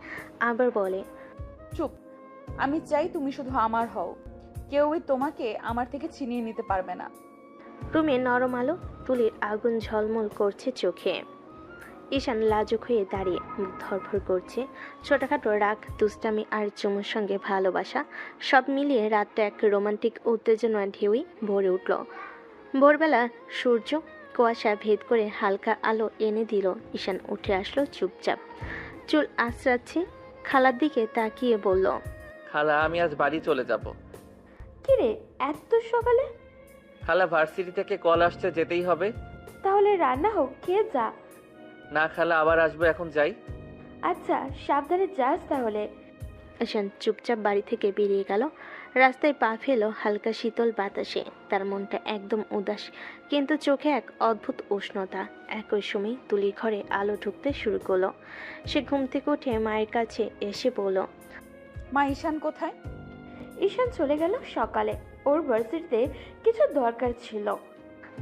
আবার বলে, চুপ, আমি চাই তুমি শুধু আমার হও, কেউই তোমাকে আমার থেকে ছিনিয়ে নিতে পারবে না। রুমে নরম আলো, তুলির আগুন ঝলমল করছে চোখে। ঈশান লাজুক হয়ে দাঁড়িয়ে মুখ ধরফর করছে। ছোটখাটো রাগ, দুষ্টামি আর চুমুর সঙ্গে ভালোবাসা, সব মিলিয়ে রাতটা এক রোমান্টিক উত্তেজনা ঢেউই ভরে উঠল। ভোরবেলা সূর্য কুয়াশা ভেদ করে হালকা আলো এনে দিল। ঈশান উঠে আসলো চুপচাপ, চুল আঁচড়াচ্ছে। খালার দিকে তাকিয়ে বলল, খালা আমি আজ বাড়ি চলে যাব। কিরে এত সকালে? খালা ভার্সিটি থেকে কল আসছে, যেতেই হবে। তাহলে রান্না হোক, খেয়ে যা। না খালা, আবার আসবো, এখন যাই। আচ্ছা সাবধানে যাস তাহলে। ঈশান চুপচাপ বাড়ি থেকে বেরিয়ে গেল। রাস্তায় পা ফেলো হালকা শীতল বাতাসে। তার মনটা একদম উদাস, কিন্তু চোখে এক অদ্ভুত উষ্ণতা। একই সময় তুলির ঘরে আলো ঢুকতে শুরু করলো। সে ঘুম থেকে উঠে মায়ের কাছে এসে বলল, মা, ঈশান কোথায়? ঈশান চলে গেল সকালে, ওর ভার্সিটিতে কিছু দরকার ছিল।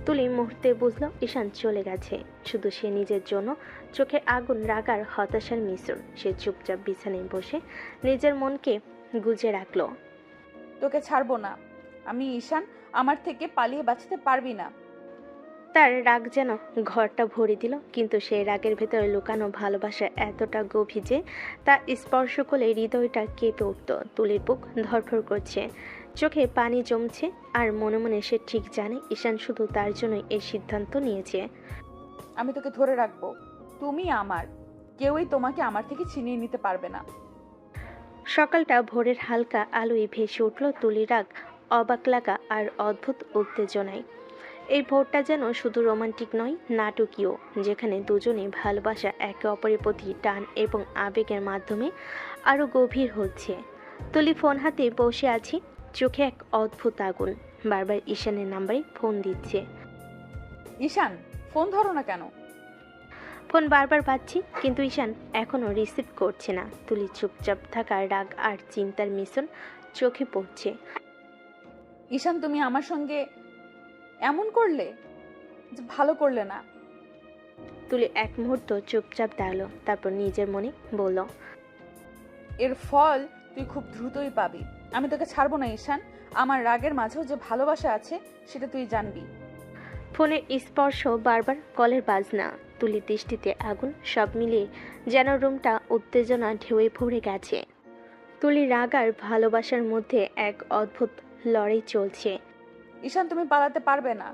তুলি মুহূর্তে বুঝলো ঈশান চলে গেছে। শুধু সে নিজের জন্য। চোখে আগুন, রাগ আর হতাশার মিশ্রণ। সে চুপচাপ বিছানায় বসে নিজের মনকে গুজে রাখলো। তোকে ছাড়বো না আমি, ঈশান। আমার থেকে পালিয়ে বাঁচতে পারবি না। তার রাগ যেন ঘরটা ভরে দিল, কিন্তু সেই রাগের ভেতরে লুকানো ভালোবাসা এতটা গভীর যে তা স্পর্শ করলে হৃদয়টা কেঁপে উঠত। তুলির বুক ধড়ফড় করছে, চোখে পানি জমছে, আর মনে মনে সে ঠিক জানে ঈশান শুধু তার জন্যই এই সিদ্ধান্ত নিয়েছে। আমি তোকে ধরে রাখবো, তুমি আমার। কেউই তোমাকে আমার থেকে ছিনিয়ে নিতে পারবে না। সকালটা ভোরের হালকা আলোয় ভেসে উঠল তুলির রাগ, অবাক লাগা আর অদ্ভুত উত্তেজনায়। এই ভোরটা যেন শুধু রোমান্টিক নয়, নাটকীয়, যেখানে দুজনে ভালোবাসা একে অপরের প্রতি টান এবং আবেগের মাধ্যমে আরও গভীর হচ্ছে। তুলি ফোন হাতে বসে আছে, চোখে এক অদ্ভুত আগুন। বারবার ঈশানের নাম্বারে ফোন দিচ্ছে। ঈশান, ফোন ধরো না কেন? ফোন বারবার পাচ্ছি, কিন্তু ঈশান এখনও রিসিভ করছে না। তুলি চুপচাপ থাকা রাগ আর চিন্তার মিশ্রণ চোখে পড়ছে। ঈশান, তুমি আমার সঙ্গে এমন করলে যে ভালো করলে না। তুলি এক মুহূর্ত চুপচাপ দাঁড়ালো, তারপর নিজের মনে বলল, এর ফল তুই খুব দ্রুতই পাবি। আমি তোকে ছাড়বো না ঈশান। আমার রাগের মাঝেও যে ভালোবাসা আছে সেটা তুই জানবি। ফোনের স্পর্শ, বারবার কলের বাজনা, তুলির দৃষ্টিতে আগুন, সব মিলিয়ে যেন রুমটা উত্তেজনা ঢেউয়ে ভরে গেছে। তুলি রাগ আর ভালোবাসার মধ্যে এক অদ্ভুত লড়াই চলছে। ঈশান, তুমি পালাতে পারবে না।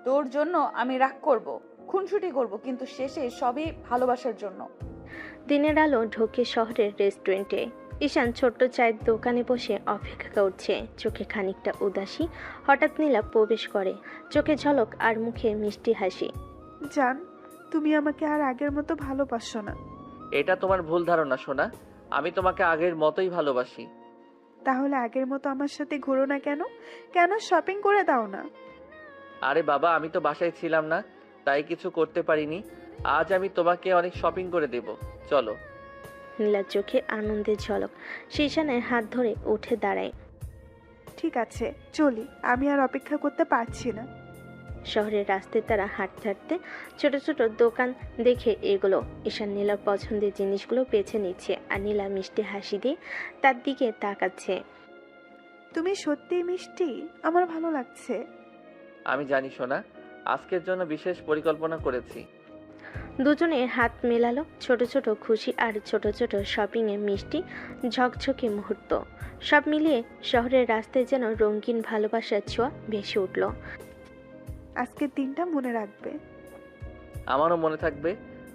তোর জন্য আমি রাগ করব, খুনসুটি করব, কিন্তু শেষে সবই ভালোবাসার জন্য। দিনের আলো ঢোকে শহরের রেস্টুরেন্টে। ঈশান ছোট্ট চায়ের দোকানে বসে অপেক্ষা করছে, চোখে খানিকটা উদাসী। হঠাৎ নীলা প্রবেশ করে, চোখে ঝলক আর মুখে মিষ্টি হাসি। জান, তুমি আমাকে আর আগের মতো ভালোবাসো না। এটা তোমার ভুল ধারণা সোনা, আমি তোমাকে আগের মতোই ভালোবাসি। তাহলে আগের মতো আমার সাথে ঘুরো না কেন? কেন শপিং করে দাও না? আরে বাবা, আমি তো বাসায় ছিলাম না, তাই কিছু করতে পারিনি। আজ আমি তোমাকে অনেক শপিং করে দেব, চলো। নীলার চোখে আনন্দের ঝলক। সে ঈশানের হাত ধরে উঠে দাঁড়ায়। ঠিক আছে, চলি। আমি আর অপেক্ষা করতে পারছি না। শহরের রাস্তায় তারা হাঁটতে হাঁটতে ছোট ছোট দোকান দেখে এগুলো। ঈশান নীলার পছন্দের জিনিসগুলো বেছে নিচ্ছে, আর নীলা মিষ্টি হাসি দিয়ে তার দিকে তাকাচ্ছে। তুমি সত্যিই মিষ্টি, আমার ভালো লাগছে। আমি জানি সোনা, আজকের জন্য বিশেষ পরিকল্পনা করেছি। দুজনে হাত মেলালো, ছোট ছোট খুশি আর ছোট ছোট শপিংয়ে মিষ্টি ঝকঝকে মুহূর্ত। সব মিলিয়ে শহরের রাস্তায় যেন রঙিন ভালোবাসার ছোঁয়া ভেসে উঠল। আজকের দিনটা মনে রাখবে। আমারও মনে থাকবে,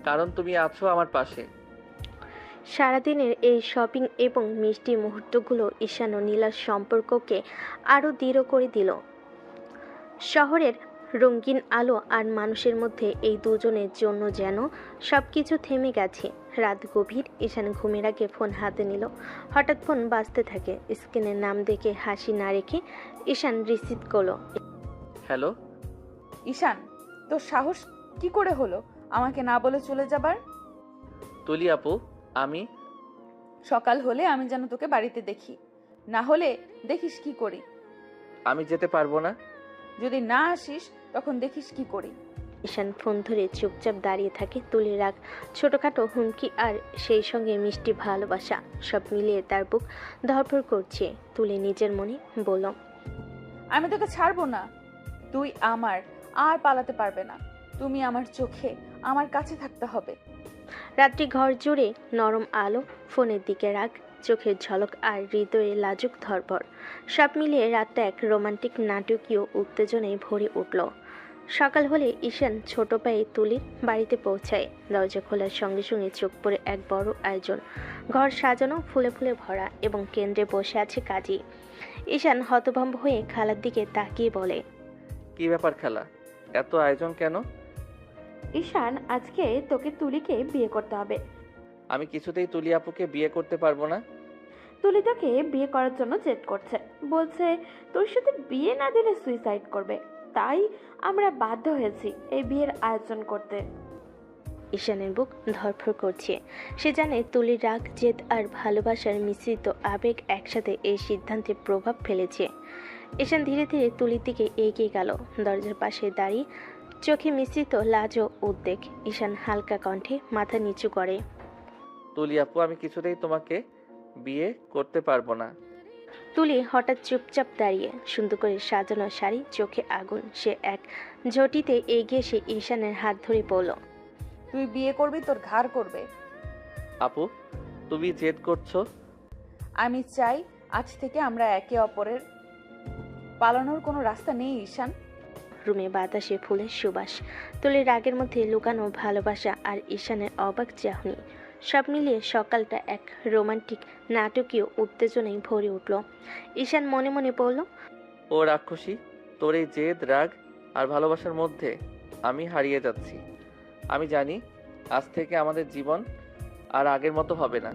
কারণ তুমি আছো আমার পাশে। সারাদিনের এই শপিং এবং মিষ্টি মুহূর্তগুলো ঈশান ও নীলার সম্পর্ককে আরও দৃঢ় করে দিল। শহরের রঙিন আলো আর মানুষের মধ্যে এই দুজনের জন্য যেন সবকিছু থেমে গেছে। রাত গভীর, ঈশান ঘুমের আগে ফোন হাতে নিল। হঠাৎ ফোন বাজতে থাকে। স্ক্রিনের নাম দেখে হাসি না রেখে ঈশান রিসিভ করলো। হ্যালো ঈশান, তোর সাহস কি করে হলো আমাকে না বলে চলে যাবার? তুলি আপু, আমি সকাল হলে আমি যেন তোকে বাড়িতে দেখি, না হলে দেখিস কি করি। আমি যেতে পারবো না। যদি না আসিস তখন দেখিস কি করি। ঈশান ফোন ধরে চুপচাপ দাঁড়িয়ে থাকে। তুলির রাগ, ছোটখাটো হুমকি আর সেই সঙ্গে মিষ্টি ভালোবাসা, সব মিলিয়ে তার বুক ধড়ফড় করছে। তুলি নিজের মনে বলল, আমি তোকে ছাড়বো না। তুই আমার, আর পালাতে পারবে না। তুমি আমার চোখে, আমার কাছে থাকতে হবে। রাত্রি ঘর জুড়ে নরম আলো, ফোনের দিকে রাগ, চোখের ঝলক আর হৃদয়ে লাজুক ধরপড়, সব মিলিয়ে রাতটা এক রোমান্টিক নাটকীয় উত্তেজনায় ভরে উঠল। সকাল হলে ঈশান ছোট পায়ে তুলির বাড়িতে পৌঁছায়। দরজা খোলার সঙ্গে সঙ্গে চোখ পড়ে এক বড় আয়োজন। ঘর সাজানো, ফুলে ফুলে ভরা এবং কেন্দ্রে বসে আছে কাজী। ঈশান হতভম্ব হয়ে খালার দিকে তাকিয়ে বলে, কি ব্যাপার খালা, এত আয়োজন কেন? ঈশান, আজকে তোকে তুলিকে বিয়ে করতে হবে। আমি কিছুতেই তুলি আপুকে বিয়ে করতে পারবো না। তুলি তোকে বিয়ে করার জন্য জেদ করছে, বলছে তোর সাথে বিয়ে না দিলে সুইসাইড করবে। তাই আমরা বাধ্য হয়েছি এই বিয়ের আয়োজন করতে। ঈশানের বুক ধড়ফড় করছে। সে জানে তুলির রাগ, জেদ আর ভালোবাসার মিশ্রিত আবেগ একসাথে এই সিদ্ধান্তে প্রভাব ফেলেছে। ঈশান ধীরে ধীরে তুলির দিকে এগিয়ে গেল। দরজার পাশে দাঁড়িয়ে চোখে মিশ্রিত লাজ ও উদ্বেগ। ঈশান হালকা কণ্ঠে মাথা নিচু করে, তুলি আপু, আমি কিছুতেই তোমাকে বিয়ে করতে পারবো না। তুলি হঠাৎ চুপচাপ দাঁড়িয়ে, সুন্দর করে সাজানো শাড়ি, চোখে আগুন। সে এক ঝটিতে এগিয়ে এসে ঈশানের হাত ধরে বলল, তুই বিয়ে করবি, তোর ঘাড় করবে। আপু, তুমি জেদ করছো? আমি চাই আজ থেকে আমরা একে অপরের পালানোর কোনো রাস্তা নেই ঈশান। রুমে বাতাসে ফুলের সুবাস, তুলির রাগের মধ্যে লুকানো ভালোবাসা আর ঈশানের অবাক চাহনি, সব মিলিয়ে সকালটা এক রোমান্টিক নাটকীয় উত্তেজনায় ভরে উঠল। ঈশান মনে মনে বলল, ও রাক্ষসী, তোর এই জেদ, রাগ আর ভালোবাসার মধ্যে আমি হারিয়ে যাচ্ছি। আমি জানি আজ থেকে আমাদের জীবন আর আগের মতো হবে না।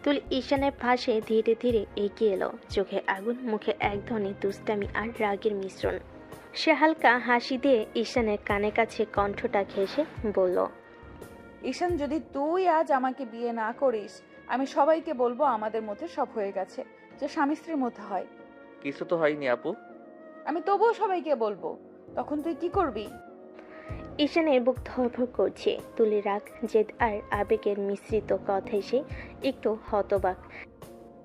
তুলি ঈশানের পাশে ধীরে ধীরে এগিয়ে এলো, চোখে আগুন, মুখে এক ধরনের দুষ্টামি আর রাগের মিশ্রণ। সে হালকা হাসি দিয়ে ঈশানের কানে কাছে কণ্ঠটা ঘেঁষে বলল, ঈশান, যদি তুই আজ আমাকে বিয়ে না করিস, আমি সবাইকে বলবো আমাদের মধ্যে সব হয়ে গেছে, যে স্বামী স্ত্রীর মধ্যে হয়। কিছু তো হয়নি আপু। আমি তবুও সবাইকে বলবো, তখন তুই কি করবি? ঈশানের বুক ধড়ফড় করছে। তুলি রাগ, জেদ আর আবেগের মিশ্রিত কথায় সে একটু হতবাক।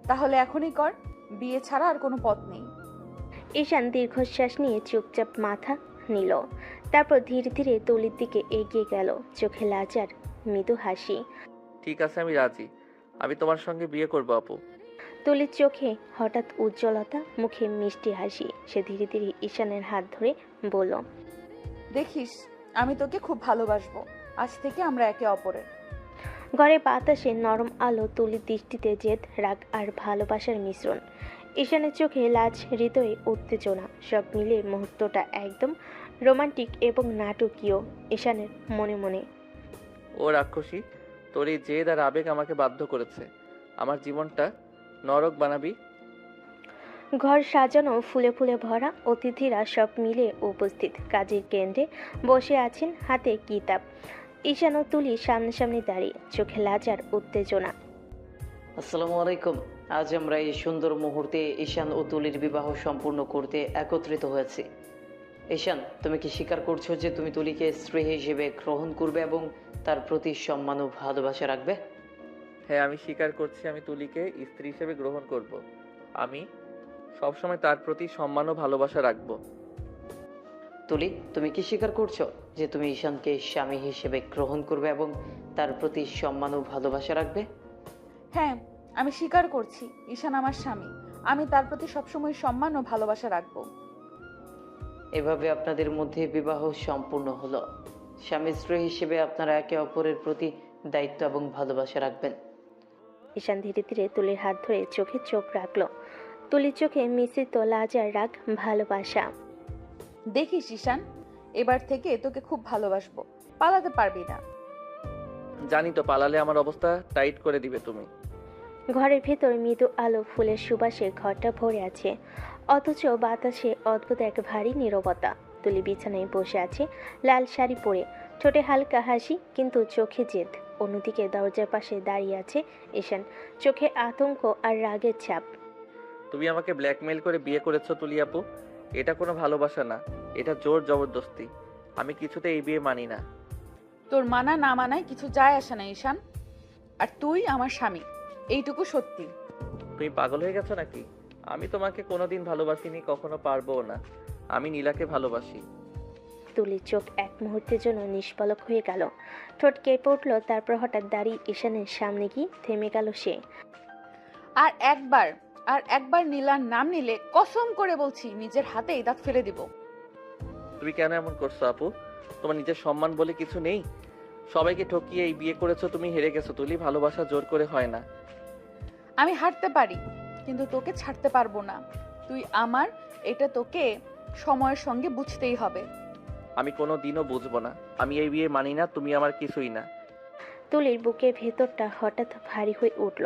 তাহলে এখনই কর, বিয়ে ছাড়া আর কোনো পথ নেই। ঈশান দীর্ঘশ্বাস নিয়ে চুপচাপ মাথা নিল। তারপর ধীরে ধীরে তুলির দিকে এগিয়ে গেল, চোখে লাজ আর মৃদু হাসি। ঠিক আছে, আমি রাজি। আমি তোমার সঙ্গে বিয়ে করবো আপু। তুলির চোখে হঠাৎ উজ্জ্বলতা, মুখে মিষ্টি হাসি। সে ধীরে ধীরে ঈশানের হাত ধরে বলল, দেখিস, আমি তোকে খুব ভালোবাসবো। আজ থেকে আমরা একে অপরের। ঘরে বাতাসে নরম আলো, তুলির দৃষ্টিতে জেদ, রাগ আর ভালোবাসার মিশ্রণ। ঈশানের চোখে লাজ, হৃদয়ে উত্তেজনা, সব মিলিয়ে মুহূর্তটা একদম রোমান্টিক এবং নাটকীয়। ঈশানের মনে মনে, ও রাক্ষসী, তোর এই জেদ আর আবেগ আমাকে বাধ্য করেছে। আমার জীবনটা নরক বানাবি। ঘর সাজানো, ফুলে ফুলে ভরা, অতিথিরা সব মিলে উপস্থিত। কাজের কেন্দ্রে বসে আছেন, হাতে কিতাব। ঈশান ও তুলি সামনাসামনি দাঁড়িয়ে, চোখে লাজ আর উত্তেজনা। আসসালামু আলাইকুম। আজ আমরা এই সুন্দর মুহূর্তে ঈশান ও তুলির বিবাহ সম্পূর্ণ করতে একত্রিত হয়েছি। ঈশান, তুমি কি স্বীকার করছো যে তুমি তুলিকে স্ত্রী হিসেবে গ্রহণ করবে এবং তার প্রতি সম্মান ও ভালোবাসা রাখবে? হ্যাঁ, আমি স্বীকার করছি, আমি তুলিকে স্ত্রী হিসেবে গ্রহণ করব। আমি সবসময় তার প্রতি সম্মান ও ভালোবাসা রাখবো। তুলি, তুমি কি স্বীকার করছো যে তুমি ঈশানকে স্বামী হিসেবে গ্রহণ করবে এবং তার প্রতি সম্মান ও ভালোবাসা রাখবে? হ্যাঁ, আমি স্বীকার করছি, ঈশান আমার স্বামী। আমি তার প্রতি সবসময় সম্মান ও ভালোবাসা রাখবো। এভাবে আপনাদের মধ্যে বিবাহ সম্পূর্ণ হলো। স্বামী স্ত্রী হিসেবে আপনারা একে অপরের প্রতি দায়িত্ব এবং ভালোবাসা রাখবেন। ঈশান ধীরে ধীরে তুলির হাত ধরে চোখে চোখ রাখল। তুলির চোখে মিশ্রিত লাজ আর রাগ, ভালোবাসা। দেখিস ঈশান, এবার থেকে তোকে খুব ভালোবাসবো, পালাতে পারবি না। জানি তো, পালালে আমার অবস্থা টাইট করে দিবে তুমি। ঘরের ভেতর মৃদু আলো, ফুলের সুবাসে ঘরটা ভরে আছে, অথচ বাতাসে অদ্ভুত এক ভারী নীরবতা। তুলি বিছানায় বসে আছে, লাল শাড়ি পরে, ঠোঁটে হালকা হাসি, কিন্তু চোখে জেদ। অন্যদিকে দরজার পাশে দাঁড়িয়ে আছে ঈশান, চোখে আতঙ্ক আর রাগের ছাপ। তুমি আমাকে ব্ল্যাকমেইল করে বিয়ে করেছো তুলি আপু। এটা কোনো ভালোবাসা না, এটা জোর জবরদস্তি। আমি কিছুতে এই বিয়ে মানি না। তোর মানা না মানায় কিছু যায় আসে না ঈশান, আর তুই আমার স্বামী, এইটুকু সত্যি। তুমি পাগল হয়ে গেছো নাকি? আমি তোমাকে কোনোদিন ভালোবাসিনি, কখনো পারবো না। আমি নীলাকে ভালোবাসি। তুলির চোখ এক মুহূর্তের জন্য নিষ্পলক হয়ে গেল, ঠোঁট কেঁপে উঠল। তারপর হঠাৎ দাঁড়িয়ে ঈশানের সামনে গিয়ে থেমে গেল সে। আর একবার নীলার নাম নিলে কসম করে বলছি নিজের হাতেই দাঁত ফেলে দিব। তুমি কেন এমন করছো আপু? তোমার নিজের সম্মান বলে কিছু নেই? সবাইকে ঠকিয়ে এই বিয়ে করেছো, তুমি হেরে গেছো তুলি। ভালোবাসা জোর করে হয় না। আমি হারতে পারি, কিন্তু তোকে ছাড়তে পারবো না। তুই আমার, এটা তোকে সময়ের সঙ্গে বুঝতেই হবে। আমি কোনো দিনও বুঝবো না। আমি এই বিয়ে মানি না, তুমি আমার কিছুই না। তুলির বুকের ভেতরটা হঠাৎ ভারী হয়ে উঠল।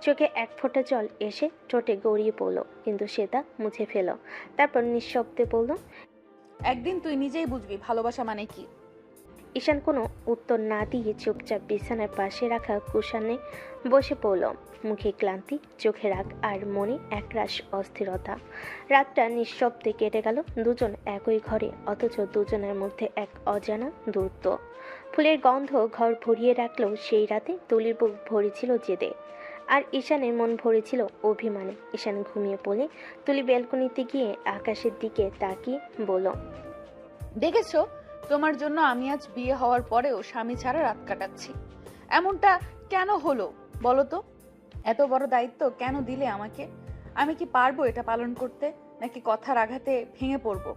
চোখে এক ফোঁটা জল এসে ঠোঁটে গড়িয়ে পড়ল, কিন্তু সে তা মুছে ফেল। তারপর নিঃশব্দে বলল, একদিন তুই নিজেই বুঝবি ভালোবাসা মানে কি। ঈশান কোনো উত্তর না দিয়ে চুপচাপ বিছানার পাশে রাখা কুশানে বসে পড়ল। মুখে ক্লান্তি, চোখে রাগ আর মনে একরাশ অস্থিরতা। রাতটা নিঃশব্দে কেটে গেল। দুজন একই ঘরে, অথচ দুজনের মধ্যে এক অজানা দূরত্ব। ফুলের গন্ধ ঘর ভরিয়ে রাখলেও সেই রাতে তুলির বুক ভরেছিল জেদে, আর ঈশানের মন ভরেছিল অভিমানে। ঈশান ঘুমিয়ে পড়ে তুলি ব্যালকনিতে গিয়ে আকাশের দিকে তাকিয়ে বলল, দেখেছো, তোমার জন্য আমি আজ বিয়ে হওয়ার পরেও স্বামী ছাড়া রাত কাটাচ্ছি। এমনটা কেন হলো বলো তো? এত বড় দায়িত্ব কেন দিলে আমাকে? আমি কি পারবো এটা পালন করতে, নাকি কথার আঘাতে ভেঙে পড়বো?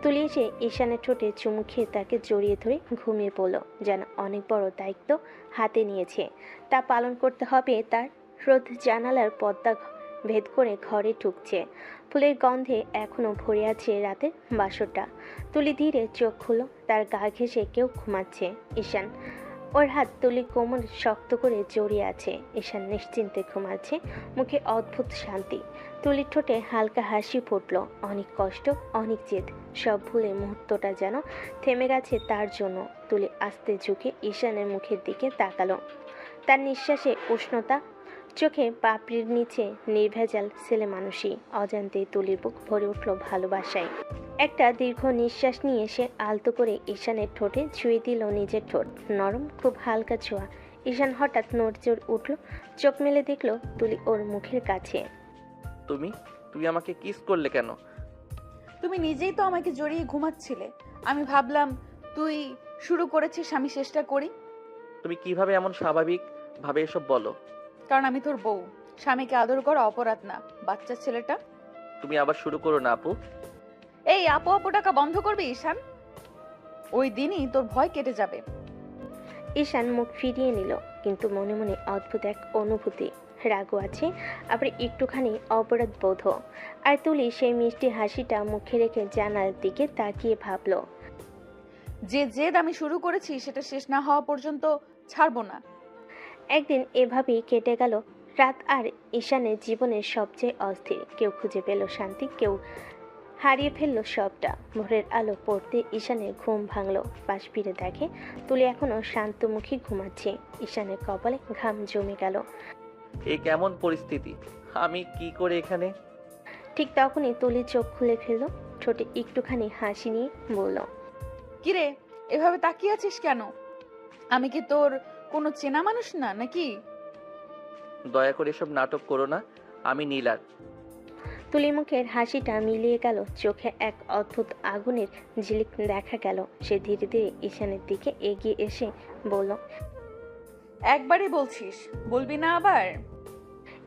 তুলি এসে ঈশানের ঠোঁটে চুমু খেয়ে তাকে জড়িয়ে ধরে ঘুমিয়ে পড়ল, যেন অনেক বড় দায়িত্ব হাতে নিয়েছে, তা পালন করতে হবে তার। রোদ জানালার পর্দা ভেদ করে ঘরে ঢুকছে। ফুলের গন্ধে এখনো ভরে আছে রাতের বাসরটা। তুলি ধীরে চোখ খুলো, তার গা ঘেঁষে কেউ ঘুমাচ্ছে। ঈশান। ওর হাত তুলি কোমর শক্ত করে জড়িয়ে আছে। ঈশান নিশ্চিন্তে ঘুমাচ্ছে, মুখে অদ্ভুত শান্তি। তুলির ঠোঁটে হালকা হাসি ফুটল। অনেক কষ্ট, অনেক জেদ, সব ভুলে মুহূর্তটা যেন থেমে গেছে তার জন্য। তুলি আস্তে ঝুঁকে ঈশানের মুখের দিকে তাকালো। তার নিঃশ্বাসে উষ্ণতা, চোখে পাপড়ির নিচে নির্ভেজাল ছেলে মানুষই। অজান্তে তুলির বুক ভরে উঠল ভালোবাসায়। একটা দীর্ঘ নিঃশ্বাস নিয়ে সে আলতো করে ঈশানের ঠোঁটে ছুঁয়ে দিল নিজের ঠোঁট। নরম, খুব হালকা ছোঁয়া। ঈশান হঠাৎ নড়চড় উঠল, চোখ মেলে দেখল তুলি ওর মুখের কাছে। তুমি তুমি আমাকে কিস করলে কেন? তুমি নিজেই তো আমাকে জড়িয়ে ঘুমাচ্ছিলে। আমি ভাবলাম তুই শুরু করেছিস, আমি চেষ্টা করি। তুমি কিভাবে এমন স্বাভাবিক ভাবে এসব বলো? কারণ আমি তোর বউ। স্বামীকে আদর করা অপরাধ না, বাচ্চা ছেলেটা। তুমি আবার শুরু করো না আপু। এই আপু আপু টাকা বন্ধ করবি ঈশান? ওই দিনই তোর ভয় কেটে যাবে। ঈশান মুখ ফিরিয়ে নিল, কিন্তু মনে মনে অদ্ভুত এক অনুভূতি। রাগও আছে, আবার একটুখানি অপরাধ বোধ। আর তুলি সেই মিষ্টি হাসিটা মুখে রেখে জানালার দিকে তাকিয়ে ভাবল, যে জেদ আমি শুরু করেছি সেটা শেষ না হওয়া পর্যন্ত ছাড়বো না। একদিন এভাবেই কেটে গেল রাত। আর ঈশানের জীবনের সবচেয়ে অস্থির। কেউ খুঁজে পেল শান্তি, কেউ হারিয়ে ফেললো সবটা। ভোরের আলো পড়তে ঈশানের ঘুম ভাঙলো। পাশ ফিরে দেখে তুলি এখনো শান্তমুখী ঘুমাচ্ছে। ঈশানের কপালে ঘাম জমে গেল। এই কেমন পরিস্থিতি? আমি কি করে এখানে? ঠিক তখনই তুলি চোখ খুলে ফেলল, ঠোঁটে একটুখানি হাসি নিয়ে বলল, কিরে, এভাবে তাকিয়ে আছিস কেন? আমি কি তোর কোনো চেনা মানুষ না নাকি? দয়া করে এসব নাটক করো না, আমি নীলার। তুলি মুখের হাসিটা মিলিয়ে গেল, চোখে এক অদ্ভুত আগুনের ঝিলিক দেখা গেল। সে ধীরে ধীরে ঈশানের দিকে এগিয়ে এসে বলল, একবারই বলছিস, বলবি না আবার?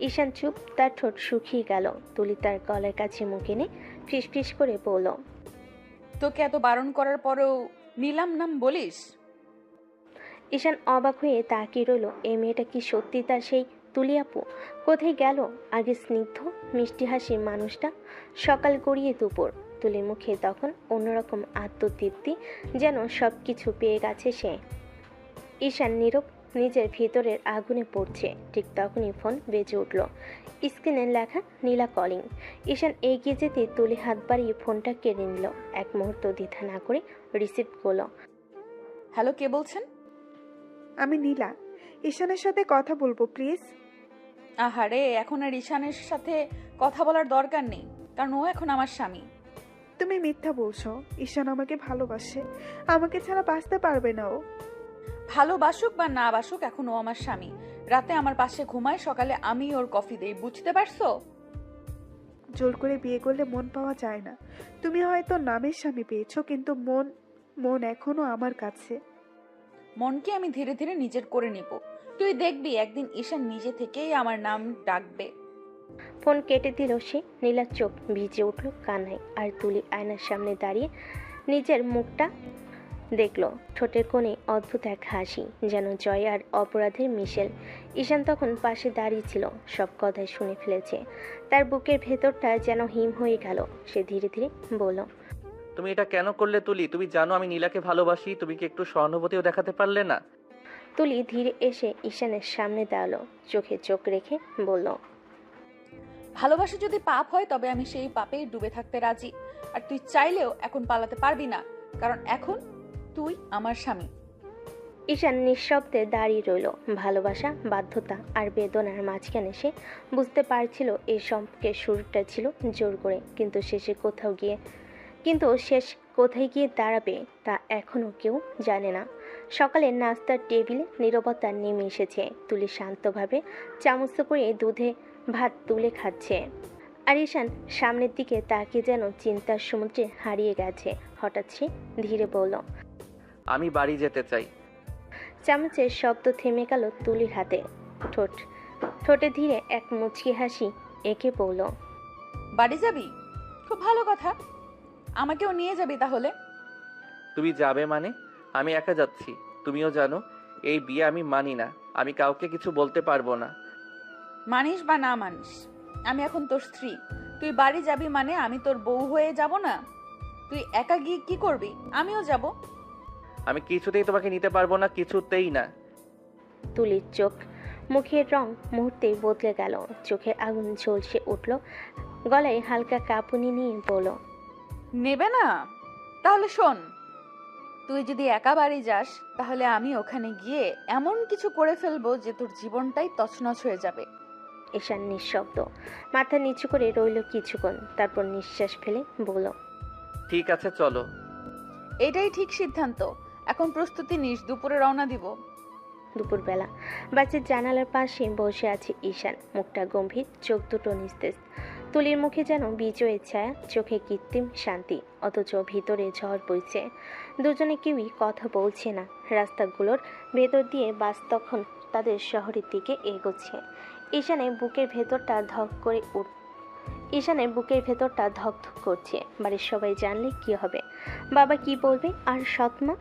ঈশান চুপ, তার ঠোঁট শুকিয়ে গেল। তুলি তার গলার কাছে মুখ এনে ফিসফিস করে বলল, তোকে এত বারণ করার পরেও নিলাম নাম বলিস? ঈশান অবাক হয়ে তাকিয়ে রইল। এই মেয়েটা কি সত্যি তার সেই তুলি আপু? কোথায় গেল আগে স্নিগ্ধ মিষ্টি হাসি মানুষটা? সকাল গড়িয়ে দুপুর। তুলির মুখে তখন অন্যরকম আত্মতৃপ্তি, যেন সব কিছু পেয়ে গেছে সে। ঈশান নীরব, নিজের ভিতরের আগুনে পড়ছে। ঠিক তখনই ফোন বেজে উঠল। স্ক্রিনে লেখা নীলা কলিং। ঈশান এগিয়ে যেতে তুলি হাত বাড়িয়ে ফোনটা কেড়ে নিল। এক মুহূর্ত দ্বিধা না করে রিসিভ করলো। হ্যালো, কে বলছেন? আমি নীলা, ঈশানের সাথে কথা বলবো প্লিজ। আহারে, এখন আর ঈশানের সাথে কথা বলার দরকার নেই, কারণ ও এখন আমার স্বামী। তুমি মিথ্যা বলছো। ঈশান আমাকে ভালোবাসে, আমাকে ছাড়া বাঁচতে পারবে না ও। ভালোবাসুক বা না বাসুক, এখন ও আমার স্বামী। রাতে আমার পাশে ঘুমায়, সকালে আমি ওর কফি দেই, বুঝতে পারছো? জোর করে বিয়ে করলে মন পাওয়া যায় না। তুমি হয়তো নামের স্বামী পেয়েছো, কিন্তু মন মন এখনো আমার কাছে। মনকে আমি ধীরে ধীরে নিজের করে নিব। তুই দেখবি একদিন ঈশান নিজে থেকেই আমার নাম ডাকবে। ফোন কেটে দিল সে। নীলার চোখ ভিজে উঠল কান্নায়। আর তুলি আয়নার সামনে দাঁড়িয়ে নিজের মুখটা দেখলো, ঠোঁটের কোণে অদ্ভুত এক হাসি, যেন জয় আর অপরাধের মিশেল। ঈশান তখন পাশে দাঁড়িয়ে ছিল, সব কথাই শুনে ফেলেছে। তার বুকের ভেতরটা যেন হিম হয়ে গেল। সে ধীরে ধীরে বলল, তুমি এটা কেন করলে তুলি? তুমি জানো আমি নীলাকে ভালোবাসি, তুমি কি একটু সহানুভূতিও দেখাতে পারলে না? তুলি ধীরে এসে ঈশানের সামনে দাঁড়ালো, চোখে চোখ রেখে বলল, ভালোবাসা যদি পাপ হয় তবে আমি সেই পাপেই ডুবে থাকতে রাজি। আর তুই চাইলেও এখন পালাতে পারবি না, কারণ এখন তুই আমার স্বামী। ঈশান নিঃশব্দে দাঁড়িয়ে রইল। ভালোবাসা, বাধ্যতা আর বেদনার মাঝখানে সে বুঝতে পারছিল এই সম্পর্কের শুরুটা ছিল জোর করে, কিন্তু শেষ কোথায় গিয়ে দাঁড়াবে তা এখনো কেউ জানে না। সকালের নাস্তার টেবিলে নীরবতা নেমে এসেছে। তুলি শান্তভাবে চামচ করে দুধে ভাত তুলে খাচ্ছে, আর ঈশান সামনের দিকে তাকিয়ে যেন চিন্তার সমুদ্রে হারিয়ে গেছে। হঠাৎ সে ধীরে বলল, আমি বাড়ি যেতে চাই। চামচের শব্দ থেমে গেল তুলির হাতে। ঠোঁটে ধীরে এক মুচকি হাসি এঁকে পড়ল। বাড়ি যাবি? খুব ভালো কথা, আমাকেও নিয়ে যাবি তাহলে? তুমি যাবে মানে? আমি একা যাচ্ছি। তুমিও জানো এই বিয়ে আমি মানি না, আমি কাউকে কিছু বলতে পারবো না। মানিস বা না মানিস, আমি এখন তোর স্ত্রী। তুই বাড়ি যাবি মানে আমি তোর বউ হয়ে যাব না? তুই একা গিয়ে কি করবি? আমিও যাব। আমি কিছুতেই তোমাকে নিতে পারবো না, কিছুতেই না। তুলির চোখ মুখের রং মুহূর্তেই বদলে গেল, চোখে আগুন ঝলসে উঠল, গলায় হালকা কাঁপুনি নিয়ে বলল, নেবে না? তাহলে শোন, তুই যদি একা বাড়ি যাস তাহলে আমি ওখানে গিয়ে এমন কিছু করে ফেলবো যে তোর জীবনটাই তছনছ হয়ে যাবে। ঈশান নিঃশব্দ মাথা নিচু করে রইল কিছুক্ষণ, তারপর নিঃশ্বাস ফেলে বলল, ঠিক আছে চলো। এটাই ঠিক সিদ্ধান্ত। এখন প্রস্তুতি নিস, দুপুরে রওনা দিব। দুপুরবেলা বাচ্চার জানালার পাশে বসে আছে ঈশান, মুখটা গম্ভীর, চোখ দুটো নিস্তেজ। তুলির মুখে যেন বিজয়ের ছায়া, চোখে কৃত্রিম শান্তি, অথচ ভিতরে ঝড় বইছে। দুজনে কেউই কথা বলছে না। রাস্তাগুলোর ভেতর দিয়ে বাস তখন তাদের শহরের দিকে এগোচ্ছে। ঈশানের বুকের ভেতরটা ধক ধক করছে। বাড়ির সবাই জানলে কি হবে, বাবা কি বলবে, আর সৎমা?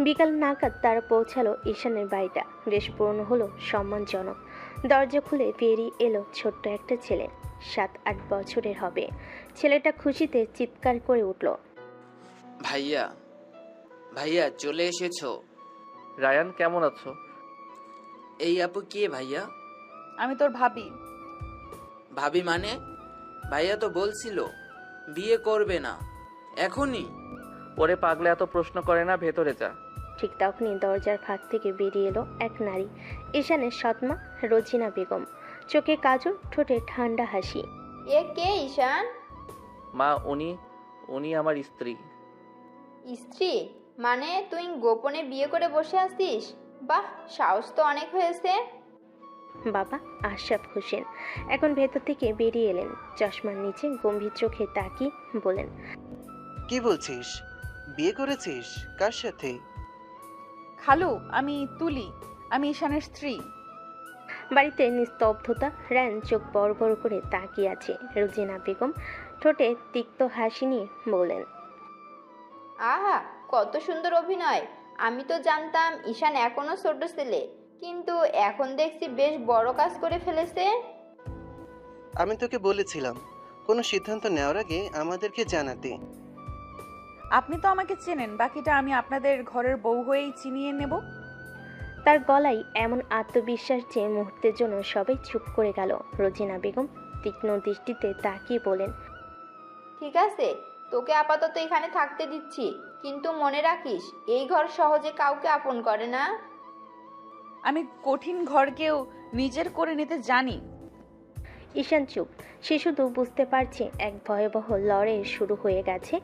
বিকাল নাগাদ তারা পৌঁছালো ঈশানের বাড়িটা। বেশ পুরনো হলো, সম্মানজনক। দরজা খুলে বেরিয়ে এলো ছোট্ট একটা ছেলে, 7-8 বছরের হবে। ছেলেটা খুশিতে চিৎকার করে উঠল, ভাইয়া, ভাইয়া চলে এসেছো? রায়ান কেমন আছো? এই আপু কে ভাইয়া? আমি তোর ভাবি। ভাবি মানে? ভাইয়া তো বলছিল বিয়ে করবে না, এখনই? ওরে পাগলে এত প্রশ্ন করে না, ভেতরে যা। ঠিক তখনই দরজার ফাঁক থেকে বেরিয়ে এলো এক নারী, ঈশানের সৎমা রোজিনা বেগম। চোখে কাজল, ঠোঁটে ঠান্ডা হাসি। এ কে ঈশান? মা, উনি আমার স্ত্রী। স্ত্রী? মানে তুই গোপনে বিয়ে করে বসে আছিস? বাহ, সাহস তো অনেক হয়েছে। বাবা আশরাফ হোসেন এখন ভেতর থেকে বেরিয়ে এলেন, চশমার নিচে গম্ভীর চোখে তাকিয়ে বলেন, কি বলছিস? বিয়ে করেছিস? কার সাথে? খালু, আমি তুলি, আমি ঈশানের স্ত্রী। বাড়িতে নিস্তব্ধতা। রায়ন চোখ বড় বড় করে তাকিয়ে আছে। রোজিনা বেগম ঠোঁটে তিক্ত হাসি নিয়ে বলেন, আহা, কত সুন্দর অভিনয়। আমি তো জানতাম ঈশান এখনো ছোট ছেলে, কিন্তু এখন দেখছি বেশ বড় কাজ করে ফেলেছে। আমি তোকে বলেছিলাম কোনো সিদ্ধান্ত নেওয়ার আগে আমাদেরকে জানাতে। আপনি তো আমাকে চেনেন, বাকিটা আমি আপনাদের ঘরের বউ হয়েই চিনিয়ে নেব। তার গলায় এমন আত্মবিশ্বাস যে মুহূর্তের জন্য সবাই চুপ করে গেল। রোজিনা বেগম তীক্ষ্ণ দৃষ্টিতে তাকিয়ে বলেন, ঠিক আছে, তোকে আপাতত এখানে থাকতে দিচ্ছি, কিন্তু মনে রাখিস এই ঘর সহজে কাউকে আপন করে না। আমি কঠিন ঘরকেও নিজের করে নিতে জানি। ঈশান চুপ। সে শুধু বুঝতে পারছে এক ভয়াবহ লড়াই শুরু হয়ে গেছে।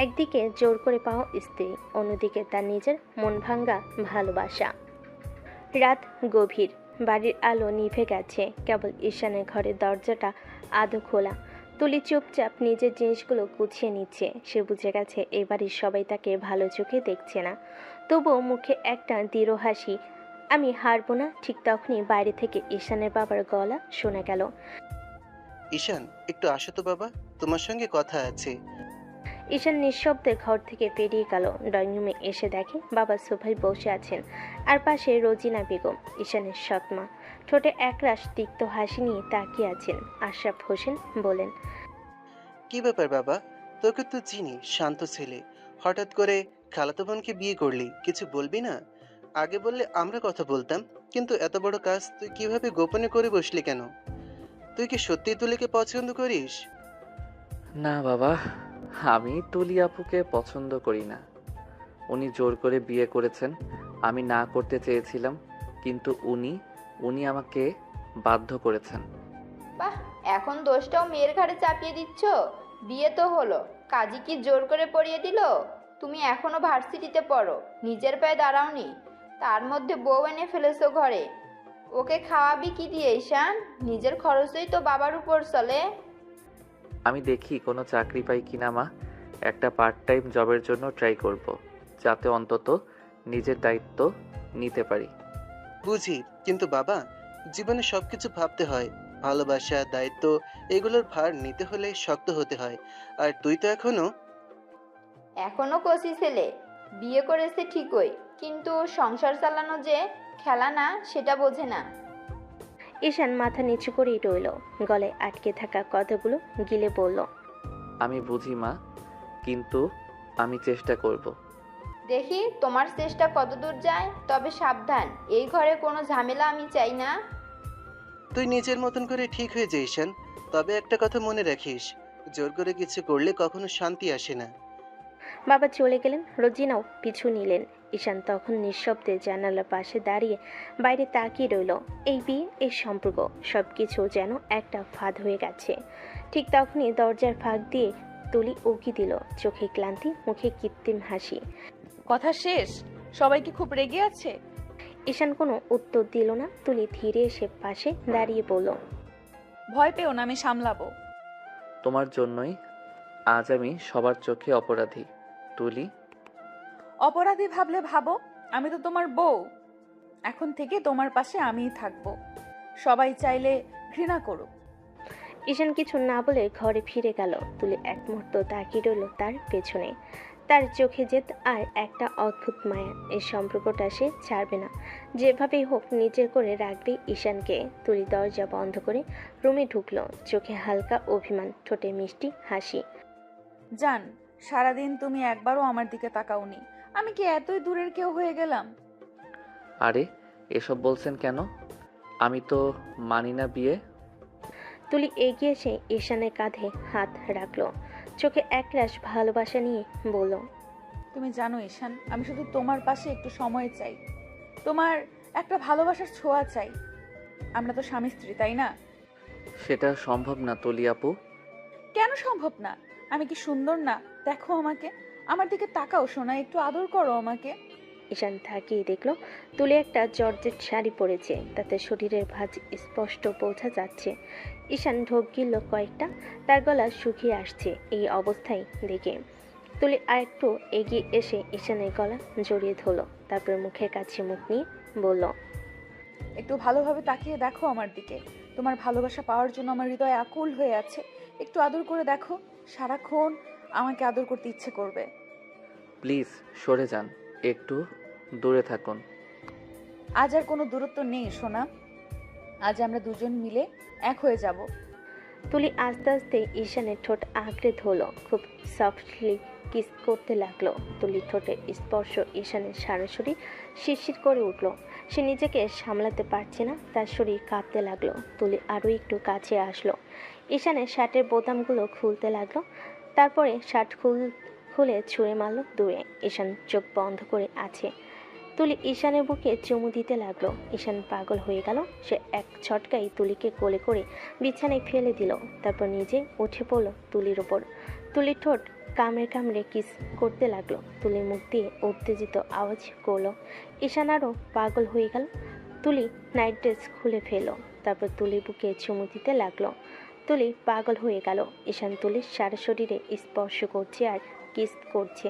একদিকে জোর করে পাওয়া স্ত্রী, অন্যদিকে তার নিজের মন ভাঙ্গা ভালোবাসা। রাত গভীর, বাড়ির আলো নিভে গেছে, কেবল ঈশানের ঘরের দরজাটা আধো খোলা। তুলি চুপচাপ নিজের জিনিসগুলো গুছিয়ে নিচ্ছে। সে বুঝে গেছে এই বাড়ির সবাই তাকে ভালো চোখে দেখছে না, তবুও মুখে একটা দৃঢ় হাসি। আমি হারবো না। ঠিক তখনই বাইরে থেকে ঈশানের বাবার গলা শোনা গেল, ঈশান একটু আসো তো বাবা, তোমার সঙ্গে কথা আছে। ঈশান নিঃশব্দে ঘর থেকে বেরিয়ে গেল। ড্রয়িং রুমে এসে দেখে বাবা সোফায় বসে আছেন, আর পাশে রোজিনা বেগম, ঈশানের সৎমা। ঠোঁটে একরাশ তিক্ত হাসি নিয়ে তাকিয়ে আছেন। আশরাফ হোসেন বলেন, কি ব্যাপার বাবা? তোকে তো চিনি, শান্ত ছেলে, হঠাৎ করে খালাতো বোনকে বিয়ে করলি, কিছু বলবি না? আগে বললে আমরা কথা বলতাম, কিন্তু এত বড় কাজ তুই কিভাবে গোপনে করে বসলি কেন? তুই কি সত্যিই তুলিকে পছন্দ করিস? না বাবা, আমি তুলি আপুকে পছন্দ করি না। উনি জোর করে বিয়ে করেছেন, আমি না করতে চেয়েছিলাম, কিন্তু উনি আমাকে বাধ্য করেছেন। বাহ, এখন দোষটাও মেয়ের ঘাড়ে চাপিয়ে দিচ্ছ। বিয়ে তো হলো, কাজী কি জোর করে পড়িয়ে দিল? তুমি এখনো ভার্সিটিতে পড়ো, নিজের পায়ে দাঁড়াওনি, তার মধ্যে বউ এনে ফেলেছো ঘরে। ওকে খাওয়াবি কি দিয়ে ঈশান? নিজের খরচই তো বাবার উপর চলে। আমি দেখি কোনো চাকরি পাই কিনা মা, একটা পার্ট টাইম জবের জন্য ট্রাই করব, যাতে অন্তত নিজের দায়িত্ব নিতে পারি। বুঝি, কিন্তু বাবা, জীবনে সবকিছু ভাবতে হয়। ভালোবাসা, দায়িত্ব, এগুলোর ভার নিতে হলে শক্ত হতে হয়। আর তুই তো এখনো কচি ছেলে, বিয়ে করেছে ঠিকই, কিন্তু সংসার চালানো যে খেলা না, সেটা বোঝে না। ঈশান মাথা নিচু করেই রইল, গলায় আটকে থাকা কথাগুলো গিলে বলল, আমি বুঝি মা, কিন্তু আমি চেষ্টা করব। দেখি তোমার চেষ্টা কতদূর যায়, তবে সাবধান, এই ঘরে কোনো ঝামেলা আমি চাই না। তুই নিজের মতন করে ঠিক হয়ে যাই ঈশান, তবে একটা কথা মনে রাখিস, জোর করে কিছু করলে কখনো শান্তি আসে না। বাবা চলে গেলেন, রোজিনাও পিছু নিলেন। ঈশান তখন নিঃশব্দে জানালার পাশে দাঁড়িয়ে বাইরে তাকিয়ে রইল। এই বিয়ে, এই সম্পর্ক, সবকিছু যেন একটা ফাঁদ হয়ে গেছে। ঠিক তখনই দরজার ফাঁক দিয়ে তুলি উকি দিল, চোখে ক্লান্তি, মুখে কৃত্রিম হাসি। কথা শেষ? সবাই কি খুব রেগে আছে? ঈশান কোনো উত্তর দিল না। তুলি ধীরে এসে পাশে দাঁড়িয়ে বলল, ভয় পেও না, আমি সামলাবো। তোমার জন্যই আজ আমি সবার চোখে অপরাধী তুলি। অপরাধী ভাবলে ভাবো, আমি তো তোমার বউ। এখন থেকে তোমার পাশে আমিই থাকবো, সবাই চাইলে ঘৃণা করুক। ঈশান কিছু না বলে ঘরে ফিরে গেল। তুলি এক মুহূর্ত তাকিয়ে রইল তার পেছনে। তার চোখে জেদ আর একটা অদ্ভুত মায়া। এই সম্পর্কটা সে ছাড়বে না, যেভাবেই হোক নিজের করে রাখবে ঈশানকে। তুলি দরজা বন্ধ করে রুমে ঢুকলো, চোখে হালকা অভিমান, ঠোঁটে মিষ্টি হাসি। জান, সারাদিন তুমি একবারও আমার দিকে তাকাওনি। আমি কি এতই দূরের কেউ হয়ে গেলাম? আরে এসব বলছেন কেন? আমি তো মানি না বিয়ে। তুলি এগিয়ে এসে ঈশানের কাঁধে হাত রাখলো, চোখে একরাশ ভালোবাসা নিয়ে বলল, তুমি জানো ঈশান, আমি শুধু তোমার পাশে একটু সময় চাই, তোমার একটা ভালোবাসার ছোঁয়া চাই। আমরা তো স্বামী স্ত্রী, তাই না? সেটা সম্ভব না তুলি আপু। কেন সম্ভব না? আমি কি সুন্দর না? দেখো আমাকে, আমার দিকে তাকাও সোনা, একটু আদর করো আমাকে। ঈশান তাকিয়ে দেখলো তুলি একটা জর্জেট শাড়ি পরেছে, তাতে শরীরের ভাঁজ স্পষ্ট বোঝা যাচ্ছে। ঈশান ঢোক গিলল কয়েকটা, তার গলা শুকিয়ে আসছে এই অবস্থায় দেখে। তুলি আরেকটু এগিয়ে এসে ঈশানের গলা জড়িয়ে ধরলো, তারপর মুখের কাছে মুখ নিয়ে বলল, একটু ভালোভাবে তাকিয়ে দেখো আমার দিকে, তোমার ভালোবাসা পাওয়ার জন্য আমার হৃদয় আকুল হয়ে আছে। একটু আদর করে দেখো, সারাক্ষণ আমাকে আদর করতে ইচ্ছে করবে। প্লিজ সরে যান, একটু দূরে থাকুন। আজ আর কোনো দূরত্ব নেই সোনা, আজ আমরা দুজন মিলে এক হয়ে যাব। তুলি আস্তে আস্তে ঈশানের ঠোঁট আঁকড়ে ধরলো, খুব সফটলি কিস করতে লাগলো। তুলির ঠোঁটের স্পর্শ ঈশানের সারা শরীর শিরশির করে উঠলো। সে নিজেকে সামলাতে পারছে না, তার শরীর কাঁপতে লাগলো। তুলি আরও একটু কাছে আসলো, ঈশানের শার্টের বোতামগুলো খুলতে লাগলো, তারপরে শার্ট খুলে ছুঁড়ে মারলো দূরে। ঈশান চোখ বন্ধ করে আছে। তুলি ঈশানের বুকে চুমু দিতে লাগলো। ঈশান পাগল হয়ে গেল। সে এক ছটকায় তুলিকে কোলে করে বিছানায় ফেলে দিল, তারপর নিজে উঠে পড়লো তুলির ওপর। তুলির ঠোঁট কামড়ে কামড়ে কিস করতে লাগলো। তুলির মুখ দিয়ে উত্তেজিত আওয়াজ করলো। ঈশান আরও পাগল হয়ে গেল। তুলি নাইট ড্রেস খুলে ফেললো, তারপর তুলির বুকে চুমু দিতে লাগলো। তুলি পাগল হয়ে গেল। ঈশান তুলির সারা শরীরে স্পর্শ করছে আর কিস করছে।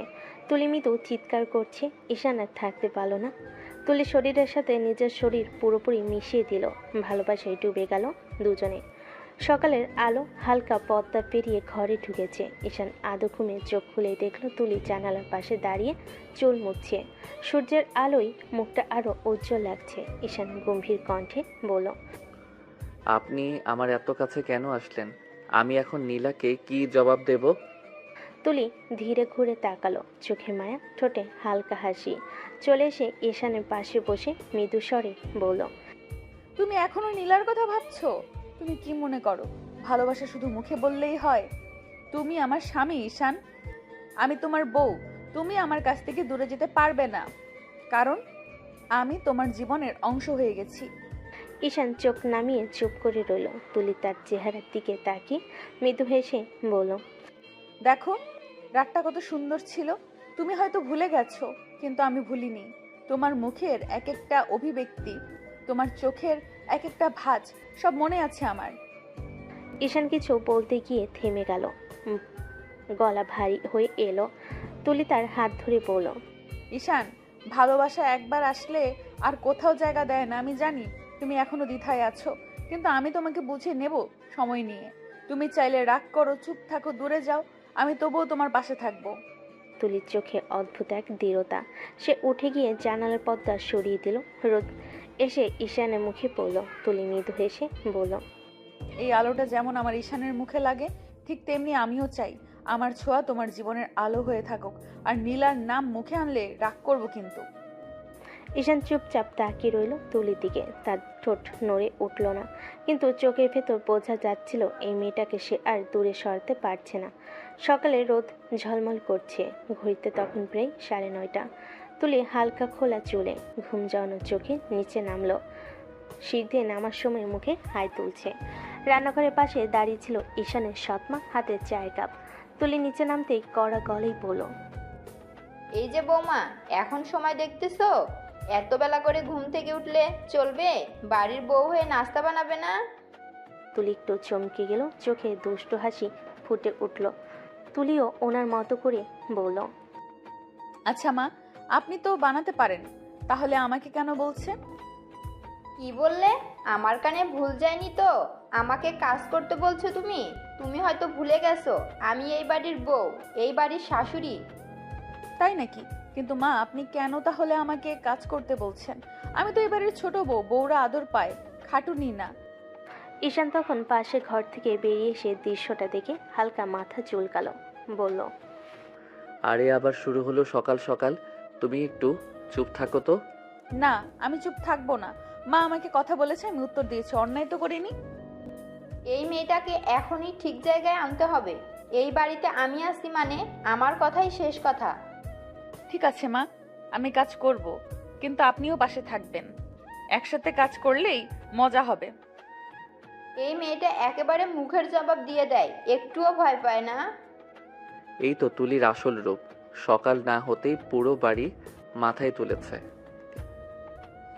তুলি মৃদু চিৎকার করছে। ঈশান আর থাকতে পারল না। তুলি শরীরের সাথে নিজের শরীর পুরোপুরি মিশিয়ে দিল। ভালোবাসায় ডুবে গেল দুজনে। সকালের আলো হালকা পর্দা পেরিয়ে ঘরে ঢুকেছে। ঈশান আদো ঘুমে চোখ খুলে দেখলো তুলি জানালার পাশে দাঁড়িয়ে চুল মুছছে। সূর্যের আলোয় মুখটা আরো উজ্জ্বল লাগছে। ঈশান গম্ভীর কণ্ঠে বলল, আপনি আমার এত কাছে কেন আসলেন? আমি এখন নীলাকে কি জবাব দেব? তুলি ধীরে ঘুরে তাকালো, চোখে মায়া, ঠোঁটে হালকা হাসি। চলে এসে ঈশানের পাশে বসে মৃদু স্বরে বলল, তুমি এখনো নীলার কথা ভাবছো? তুমি কি মনে করো ভালোবাসা শুধু মুখে বললেই হয়? তুমি আমার স্বামী ঈশান, আমি তোমার বউ। তুমি আমার কাছ থেকে দূরে যেতে পারবে না, কারণ আমি তোমার জীবনের অংশ হয়ে গেছি। ঈশান চোখ নামিয়ে চুপ করে রইল। তুলি তার চেহারার দিকে তাকিয়ে মৃদু হেসে বলল, দেখো রাতটা কত সুন্দর ছিল। তুমি হয়তো ভুলে গেছো, কিন্তু আমি ভুলিনি। তোমার মুখের এক একটা অভিব্যক্তি, তোমার চোখের এক একটা ভাঁজ, সব মনে আছে আমার। ঈশান কিছু বলতে গিয়ে থেমে গেল, গলা ভারী হয়ে এলো। তুলি তার হাত ধরে বলল, ঈশান, ভালোবাসা একবার আসলে আর কোথাও জায়গা দেয় না। আমি জানি তুমি এখনো দ্বিধায় আছো, কিন্তু আমি তোমাকে বুঝিয়ে নেব সময় নিয়ে। তুমি চাইলে রাগ করো, চুপ থাকো, দূরে যাও, আমি তবুও তোমার পাশে থাকবো। তুলির চোখে অদ্ভুত এক দৃঢ়তা। সে উঠে গিয়ে জানালার পর্দা সরিয়ে দিল। রোদ এসে ঈশানের মুখে পড়ল। তুলি মৃদু হেসে বলল, এই আলোটা যেমন আমার ঈশানের মুখে লাগে, ঠিক তেমনি আমিও চাই আমার ছোঁয়া তোমার জীবনের আলো হয়ে থাকুক। আর নীলার নাম মুখে আনলে রাগ করবো কিন্তু। ঈশান চুপচাপ তাকিয়ে রইল তুলির দিকে। তার ঠোঁট নড়ে উঠল না, কিন্তু চোখের ভেতর বোঝা যাচ্ছিল এই মেয়েটাকে সে আর দূরে সরাতে পারছে না। সকালে রোদ ঝলমল করছে। ঘড়িতে তখন প্রায় 9:30। তুলি হালকা খোলা চুলে, ঘুম যাওয়ানোর চোখে নিচে নামলো। সিঁড়ি দিয়ে নামার সময় মুখে হাই তুলছে। রান্নাঘরের পাশে দাঁড়িয়ে ছিল ঈশানের সৎমা, হাতে চায়ের কাপ। তুলি নিচে নামতেই কড়া গলেই বলল, এই যে বৌমা, এখন সময় দেখতেছো? এত বেলা করে ঘুম থেকে উঠলে চলবে? বাড়ির বউ হয়ে নাস্তা বানাবে না? তুলি একটু চমকে গেল, চোখে দুষ্ট হাসি ফুটে উঠল। তুলিও ওনার মতো করে বলল, আচ্ছা মা, আপনি তো বানাতে পারেন, তাহলে আমাকে কেন বলছেন? কি বললে? আমার কানে ভুল যায়নি তো? আমাকে কাজ করতে বলছো তুমি? তুমি হয়তো ভুলে গেছো আমি এই বাড়ির বউ, এই বাড়ির শাশুড়ি। তাই নাকি? কিন্তু মা, আপনি কেন তাহলে আমাকে কাজ করতে বলছেন? আমি তো এবারের ছোট বউ, বউরা আদর পায়, খাটুনি না। ঈশান তখন পাশে ঘর থেকে বেরিয়ে এসে দৃশ্যটা দেখে হালকা মাথা চুলকালো, বলল, আরে আবার শুরু হলো সকাল সকাল। তুমি একটু চুপ থাকো তো। না, আমি চুপ থাকবো না। মা আমাকে কথা বলেছে, আমি উত্তর দিয়েছি, অন্যায় তো করিনি। এই মেয়েটাকে এখনই ঠিক জায়গায় আনতে হবে। এই বাড়িতে আমি আসি মানে আমার কথাই শেষ কথা। ঠিক আছে মা, আমি কাজ করব, কিন্তু আপনিও পাশে থাকবেন। একসাথে কাজ করলেই মজা হবে। এই মেয়েটা একেবারে মুখের জবাব দিয়ে দেয়, একটুও ভয় পায় না। এই তো তুলির আসল রূপ। সকাল না হতেই পুরো বাড়ি মাথায় তুলেছে।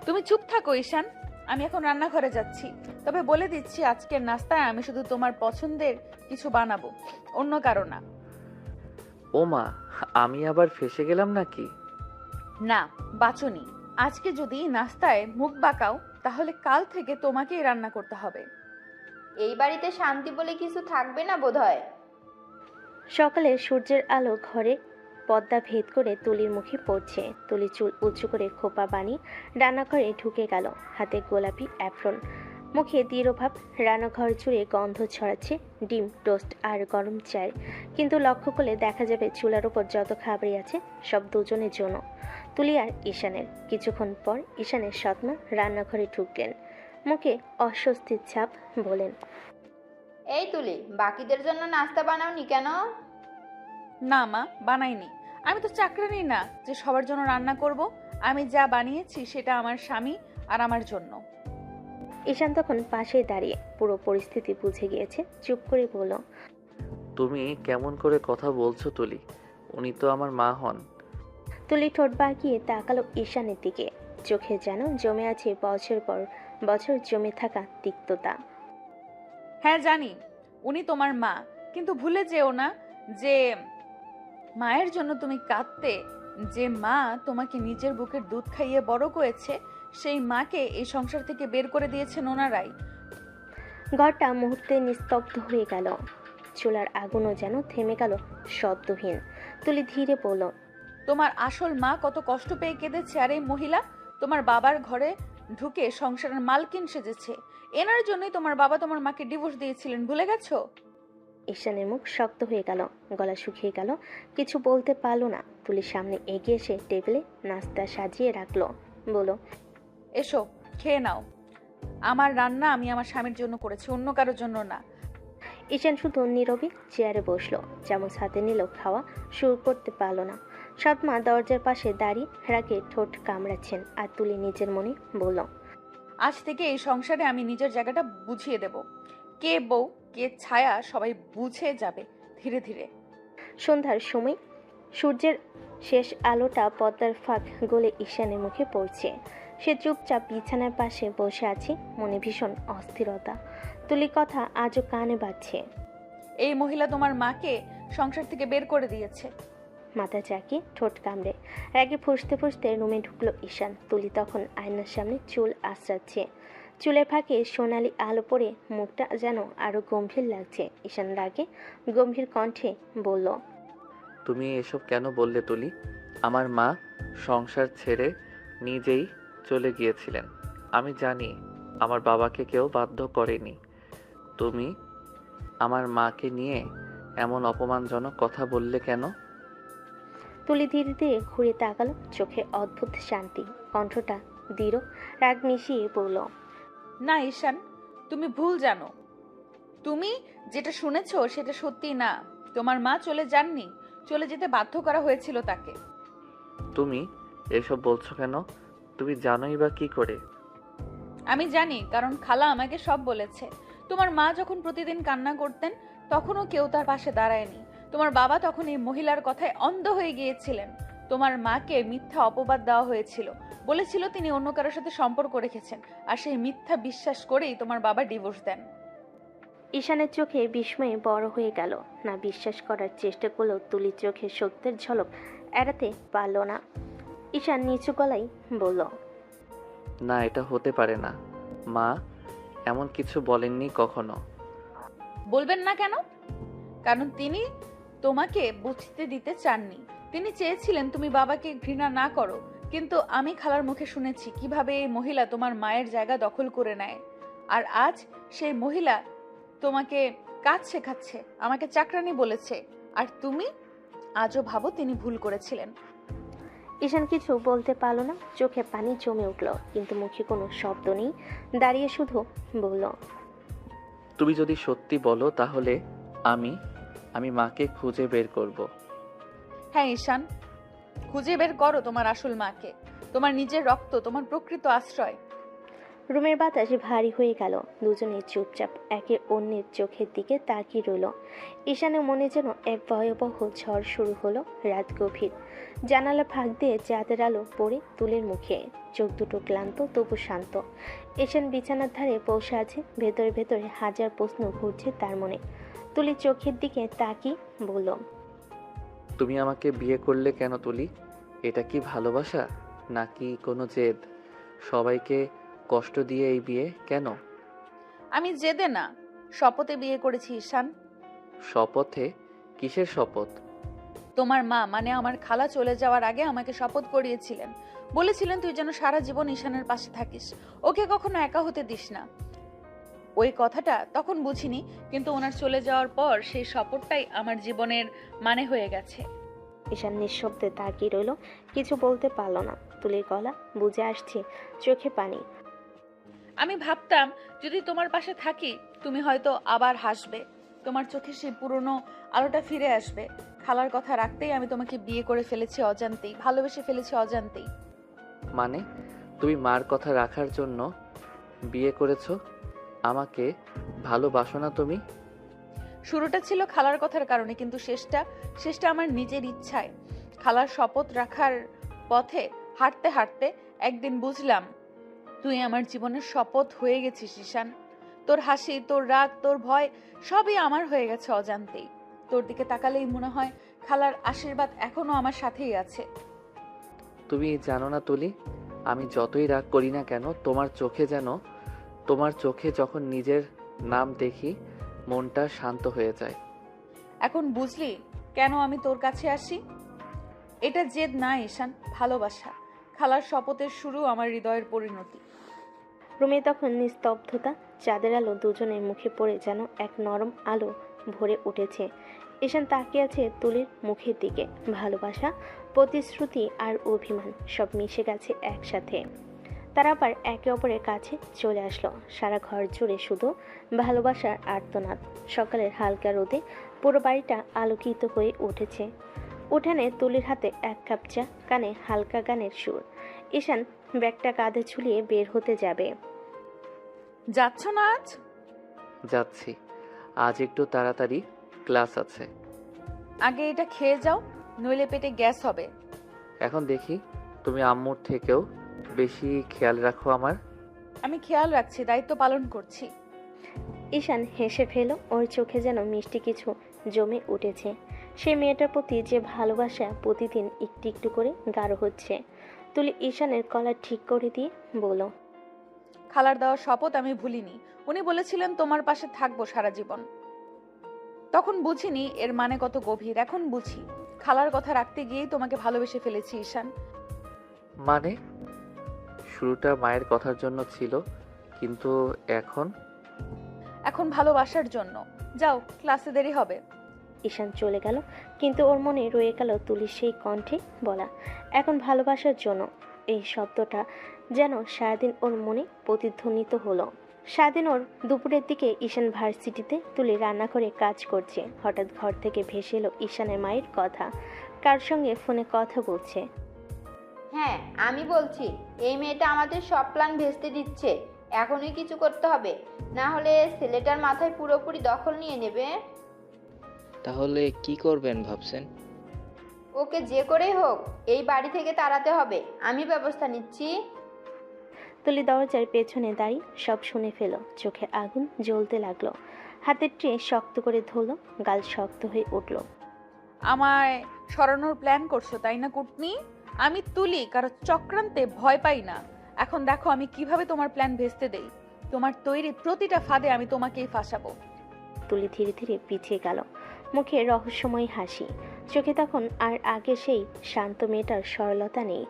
তুমি চুপ থাকো ঈশান, আমি এখন রান্নাঘরে যাচ্ছি। তবে বলে দিচ্ছি, আজকের নাস্তায় আমি শুধু তোমার পছন্দের কিছু বানাবো, অন্য কারো না। ও মা, আমি আবার ফেঁসে গেলাম নাকি? না, বাঁচনি। আজকে যদি নাস্তায় মুখ বাঁকাও, তাহলে কাল থেকে তোমাকেই রান্না করতে হবে। এই বাড়িতে শান্তি বলে কিছু থাকবে না বোধহয়। সকালে সূর্যের আলো ঘরে পর্দা ভেদ করে তুলির মুখে পড়ছে। তুলি চুল উঁচু করে খোপা বানিয়ে রান্নাঘরে ঢুকে গেল, হাতে গোলাপি অ্যাপ্রন, মুখে দৃঢ়ভাব। রান্নাঘর জুড়ে গন্ধ ছড়াচ্ছে ডিম, টোস্ট আর গরম চায়ের। কিন্তু লক্ষ্য করলে দেখা যাবে চুলার উপর যত খাবারই আছে সব দুজনের জন্য, তুলি আর ঈশানের। কিছুক্ষণ পর ঈশানের সৎমা রান্নাঘরে ঢুকলেন, মুখে অস্বস্তির ছাপ, বলেন, এই তুলি, বাকিদের জন্য নাস্তা বানাওনি কেন? না মা, বানাইনি। আমি তো চাকরানি না যে সবার জন্য রান্না করব। আমি যা বানিয়েছি সেটা আমার স্বামী আর আমার জন্য। ঈশান তখন পাশে দাঁড়িয়ে পুরো পরিস্থিতি বুঝে গিয়েছে, চুপ করে বলল, তুমি কেমন করে কথা বলছো তুলি? উনি তো আমার মা হন। তুলি ঠোঁট বাঁকিয়ে তাকালো ঈশানের দিকে, চোখে যেন জমে আছে বছর পর বছর জমে থাকা তিক্ততা। হ্যাঁ জানি, উনি তোমার মা, কিন্তু ভুলে যেও না যে মায়ের জন্য তুমি কাঁদতে। যে মা তোমাকে নিজের বুকের দুধ খাইয়ে বড় করেছে, সেই মাকে এই সংসার থেকে বের করে দিয়েছেন ওনারাই। ঘরটা মুহূর্তে নিস্তব্ধ হয়ে গেল। চুলার আগুনও যেন থেমে গেল শব্দহীন। তুলি ধীরে বলল, তোমার আসল মা কত কষ্ট পেয়ে কেঁদেছে, আর এই মহিলা তোমার বাবার ঘরে ঢুকে সংসারের মালকিন সেজেছে। এনার জন্যই তোমার বাবা তোমার মাকে ডিভোর্স দিয়েছিলেন, ভুলে গেছো? ঈশানের মুখ শক্ত হয়ে গেল, গলা শুকিয়ে গেল, কিছু বলতে পারল না। তুলির সামনে এগিয়ে এসে টেবিলে নাস্তা সাজিয়ে রাখলো, বলল, এসো খেয়ে নাও। আমার রান্না আমি আমার স্বামীর জন্য করেছি, অন্য কারোর জন্য না। ঈশান শুধু নীরবে চেয়ারে বসলো, চামচ হাতে নিল, খাওয়া শুরু করতে পারল না। সৎমা দরজার পাশে দাঁড়িয়ে রাগে ঠোঁট কামড়াচ্ছেন, আর তুলি নিজের মনে বলল, আজ থেকে এই সংসারে আমি নিজের জায়গাটা বুঝিয়ে দেব। কে বউ কে ছায়া সবাই বুঝে যাবে ধীরে ধীরে। সন্ধ্যার সময় সূর্যের শেষ আলোটা পদ্মার ফাঁক গলে ঈশানের মুখে পড়ছে। সে চুপচাপ বিছানার পাশে বসে আছে, মনে ভীষণ অস্থিরতা। তুলির কথা আজও কানে বাজছে। এই মহিলা তোমার মাকে সংসার থেকে বের করে দিয়েছে। মাথা চাকিয়ে ঠোঁট কামড়ে রাগে ফুঁসতে ফুঁসতে রুমে ঢুকলো ঈশান। তুলি তখন আয়নার সামনে চুল আঁচড়াচ্ছে, চুলের ফাঁকে সোনালি আলো পড়ে মুখটা যেন আরো গম্ভীর লাগছে। ঈশান রাগে গম্ভীর কণ্ঠে বলল, তুমি এসব কেন বললে তুলি? আমার মা সংসার ছেড়ে নিজেই চলে গিয়েছিলেন। আমি জানি আমার বাবাকে কেউ বাধ্য করেনি। তুমি আমার মাকে নিয়ে এমন অপমানজনক কথা বললে কেন? তুলি ধীরে ধীরে ঘুরে তাকালো, চোখে অদ্ভুত শান্তি, কণ্ঠটা দৃঢ়, রাগ মিশিয়ে বলল, না ঈশান, তুমি ভুল জানো। তুমি যেটা শুনেছো সেটা সত্যি না। তোমার মা চলে যাননি, চলে যেতে বাধ্য করা হয়েছিল তাকে। তুমি এসব বলছো কেন? তুমি জানোই বা কি করে? আমি জানি, কারণ খালা আমাকে সব বলেছে। তোমার মা যখন প্রতিদিন কান্না করতেন তখনও কেউ তার পাশে দাঁড়ায়নি। তোমার বাবা তখন এই মহিলার কথায় অন্ধ হয়ে গিয়েছিলেন। তোমার মাকে মিথ্যা অপবাদ দেওয়া হয়েছিল, বলেছিল তিনি অন্য কারোর সাথে সম্পর্ক রেখেছেন, আর সেই মিথ্যা বিশ্বাস করেই তোমার বাবা ডিভোর্স দেন। ঈশানের চোখে বিস্ময়ে বড় হয়ে গেল। না বিশ্বাস করার চেষ্টা করলেও তুলির চোখে সত্যের ঝলক এড়াতে পারল না। ঈশান নিচু গলায় বলল, না, এটা হতে পারে না। মা এমন কিছু বলেননি কখনো। বলবেন না কেন? কারণ তিনি তোমাকে বুঝতে দিতে চাননি। তিনি চেয়েছিলেন তুমি বাবাকে ঘৃণা না করো, কিন্তু আমি খালার মুখে শুনেছি কিভাবে এই মহিলা তোমার মায়ের জায়গা দখল করে নেয়। আর আজ সেই মহিলা তোমাকে কাজ শেখাচ্ছে, আমাকে চাকরানি বলেছে, আর তুমি আজও ভাবো তিনি ভুল করেছিলেন। ঈশান কিছু বলতে পারল না, চোখে পানি জমে উঠল, কিন্তু মুখে কোনো শব্দ নেই। দাঁড়িয়ে শুধু বলল, তুমি যদি সত্যি বলো তাহলে আমি মাকে খুঁজে বের করব। হ্যাঁ ঈশান, খুঁজে বের করো তোমার আসল মাকে, তোমার নিজের রক্ত, তোমার প্রকৃত আশ্রয়। রুমের বাতাস ভারী হয়ে গেল। দুজনে চুপচাপ একে অন্যের চোখের দিকে তাকিয়ে রইল। ঈশানের মনে যেন এক ভয়াবহ ঝড় শুরু হলো। রাত গভীর, জানালা ফাঁক দিয়ে চাঁদের আলো পড়ে তুলির মুখে, চোখ দুটো ক্লান্ত তবু শান্ত। ঈশান বিছানার ধারে বসে আছে, ভেতরে ভেতরে হাজার প্রশ্ন ঘুরছে তার মনে। তুলি চোখের দিকে তাকিয়ে বলল, তুমি আমাকে বিয়ে করলে কেন তুলি? এটা কি ভালোবাসা নাকি কোনো জেদ? সবাইকে কষ্ট দিয়ে এই বিয়ে কেন? আমি জেদে না, শপথে বিয়ে করেছি ঈশান। শপথে? কিসের শপথ? তোমার মা মানে আমার খালা চলে যাওয়ার আগে আমাকে শপথ করিয়েছিলেন, বলেছিলেন তুই যেন সারা জীবন ঈশানের পাশে থাকিস, ওকে কখনো একা হতে দিস না। ওই কথাটা তখন বুঝিনি, কিন্তু ওনার চলে যাওয়ার পর সেই শপথটাই আমার জীবনের মানে হয়ে গেছে। ঈশান নিঃশব্দে তাকিয়ে রইল, কিছু বলতে পারল না। তুলির গলা বুঝে আসছে, চোখে পানি। আমি ভাবতাম যদি তোমার পাশে থাকি তুমি হয়তো আবার হাসবে, তোমার চোখে সেই পুরনো আলোটা ফিরে আসবে। খালার কথা রাখতেই আমি তোমাকে বিয়ে করে ফেলেছি অজান্তেই, ভালোবেসে ফেলেছি অজান্তেই। মানে তুমি মার কথা রাখার জন্য বিয়ে করেছো? আমাকে ভালোবাসো না তুমি? শুরুটা ছিল খালার কথার কারণে, কিন্তু শেষটা আমার নিজের ইচ্ছায়। খালার শপথ রাখার পথে হাঁটতে হাঁটতে একদিন বুঝলাম তুই আমার জীবনের শপথ হয়ে গেছিস ঈশান। তোর হাসি, তোর রাগ, তোর ভয় সবই আমার হয়ে গেছে অজান্তেই। তোর দিকে তাকালেই মনে হয় খালার আশীর্বাদ এখনো আমার সাথেই আছে। তুমি জানো না তুলি, আমি যতই রাগ করি না কেন তোমার চোখে যখন নিজের নাম দেখি মনটা শান্ত হয়ে যায়। এখন বুঝলি কেন আমি তোর কাছে আসি? এটা জেদ না ঈশান, ভালোবাসা। খালার শপথের শুরু আমার হৃদয়ের পরিণতি। রুমে তখন নিস্তব্ধতা, চাঁদের আলো দুজনের মুখে পড়ে যেন এক নরম আলো ভরে উঠেছে। ঈশান তাকিয়ে আছে তুলির মুখের দিকে। ভালোবাসা, প্রতিশ্রুতি আর অভিমান সব মিশে গেছে একসাথে। তারা আবার একে অপরের কাছে চলে আসলো। সারা ঘর জুড়ে শুধু ভালোবাসার আর্তনাদ। সকালের হালকা রোদে পুরো বাড়িটা আলোকিত হয়ে উঠেছে। উঠানে তুলির হাতে এক কাপ চা, কানে হালকা গানের সুর। ঈশান ব্যাগটা কাঁধে ঝুলিয়ে বের হতে যাবে। যাচ্ছ না আজ? যাচ্ছি, আজ একটু তাড়াতাড়ি ক্লাস আছে। আগে এটা খেয়ে যাও, নইলে পেটে গ্যাস হবে। এখন দেখি তুমি আম্মুর থেকেও বেশি খেয়াল রাখো আমার। আমি খেয়াল রাখছি, দায়িত্ব পালন করছি। ঈশান হেসে ফেল। ওর চোখে যেন মিষ্টি কিছু জমে উঠেছে। সে মেয়েটার প্রতি যে ভালোবাসা প্রতিদিন একটু একটু করে গাঢ় হচ্ছে। তুলি ঈশানের কলার ঠিক করে দিয়ে বলল, খালার দেওয়া শপথ আমি ভুলিনি। উনি বলেছিলেন তোমার পাশে থাকবো সারা জীবন। তখন বুঝিনি এর মানে কত গভীর, এখন বুঝি। খালার কথা রাখতে গিয়েই তোমাকে ভালোবেসে ফেলেছি ঈশান। মানে শুরুটা মায়ের কথার জন্য ছিল, কিন্তু এখন ভালোবাসার জন্য। যাও, ক্লাসে দেরি হবে। ঈশান চলে গেল, কিন্তু ওর মনে রয়ে গেল তুলির সেই কণ্ঠে বলা এখন ভালোবাসার জন্য। এই শব্দটা যেন সারাদিন ওর মনে প্রতিধ্বনিত হলো। সারাদিন ওর দুপুরের দিকে ঈশান ভার্সিটিতে তুলি রান্না করে কাজ করছে। হঠাৎ ঘর থেকে ভেসে এলো ঈশানের মায়ের কথা। কার সঙ্গে ফোনে কথা বলছে। হ্যাঁ, আমি বলছি, এই মেয়েটা আমাদের সব প্ল্যান ভেস্তে দিচ্ছে। এখনই কিছু করতে হবে, না হলে ছেলেটার মাথায় পুরোপুরি দখল নিয়ে নেবে। তাহলে কি করবেন ভাবছেন? ওকে যে করেই হোক এই বাড়ি থেকে তাড়াতে হবে। আমি ব্যবস্থা নিচ্ছি। তুলি দরজার পেছনে দাঁড়িয়ে সব শুনে ফেল। চোখে আগুন জ্বলতে লাগলো। হাতের ট্রে শক্ত করে ধরলো, গাল শক্ত হয়ে উঠল। আমায় সরানোর প্ল্যান করছো তাই না কুটনি? আমি তুলি কারো চক্রান্তে ভয় পাই না। এখন দেখো আমি কিভাবে তোমার প্ল্যান ভেস্তে দেই। তোমার তৈরি প্রতিটা ফাঁদে আমি তোমাকেই ফাঁসাবো। তুলি ধীরে ধীরে পিছিয়ে গেল, মুখে রহস্যময় হাসি। চোখে তখন আর আগে সেই শান্ত মেয়েটার সরলতা নেই।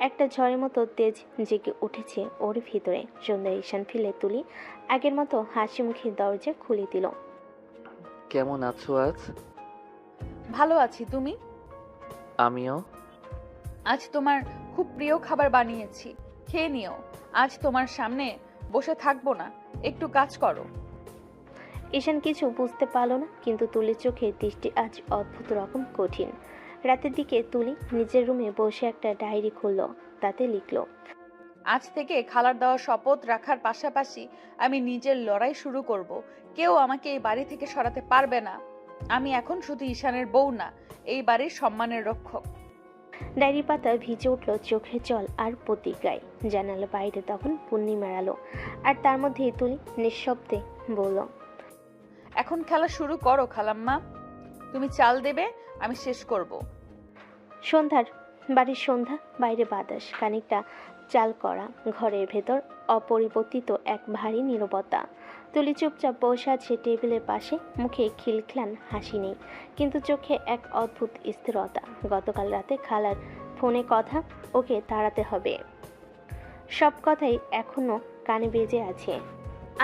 একটা ঝড়ের মতো তেজ জেগে উঠেছে ওর ভিতরে। সন্ধ্যায় ঈশান ফিরে তুলি আগের মতো হাসি মুখে দরজা খুলে দিল। কেমন আছো আজ? ভালো আছি, তুমি? আমিও। আজ তোমার খুব প্রিয় খাবার বানিয়েছি, খেয়ে নিও। আজ তোমার সামনে বসে থাকবো না, একটু কাজ করো। ঈশান কিছু বুঝতে পারলো না, কিন্তু তুলির চোখে দৃষ্টি আজ অদ্ভুত রকম কঠিন। রাতের দিকে তুলি নিজের রুমে বসে একটা ডায়েরি খুলল। তাতে লিখল, আজ থেকে খালার দেওয়া শপথ রাখার পাশাপাশি আমি নিজের লড়াই শুরু করব। কেউ আমাকে এই বাড়ি থেকে সরাতে পারবে না। আমি এখন শুধু ঈশানের বউ না, এই বাড়ির সম্মানের রক্ষক। ডায়েরি পাতা ভিজে উঠল চোখের জল আর প্রতিজ্ঞায়। জানালা বাইরে তখন পূর্ণিমার আলো, আর তার মধ্যেই তুলি নিঃশব্দে বলল, এখন খেলা শুরু করো খালাম্মা। তুমি চাল দেবে, আমি শেষ করব। বাড়ির সন্ধ্যা, বাইরে বাতাস খানিকটা চাল করা। ঘরের ভেতর অপরিবর্তিত এক ভারী নীরবতা। তুলি চুপচাপ বসে আছে টেবিলের পাশে, মুখে খিলখিলান হাসি নেই, কিন্তু চোখে এক অদ্ভুত স্থিরতা। গতকাল রাতে খালার ফোনে কথা, ওকে তাড়াতে হবে। সব কথাই এখনো কানে বেজে আছে।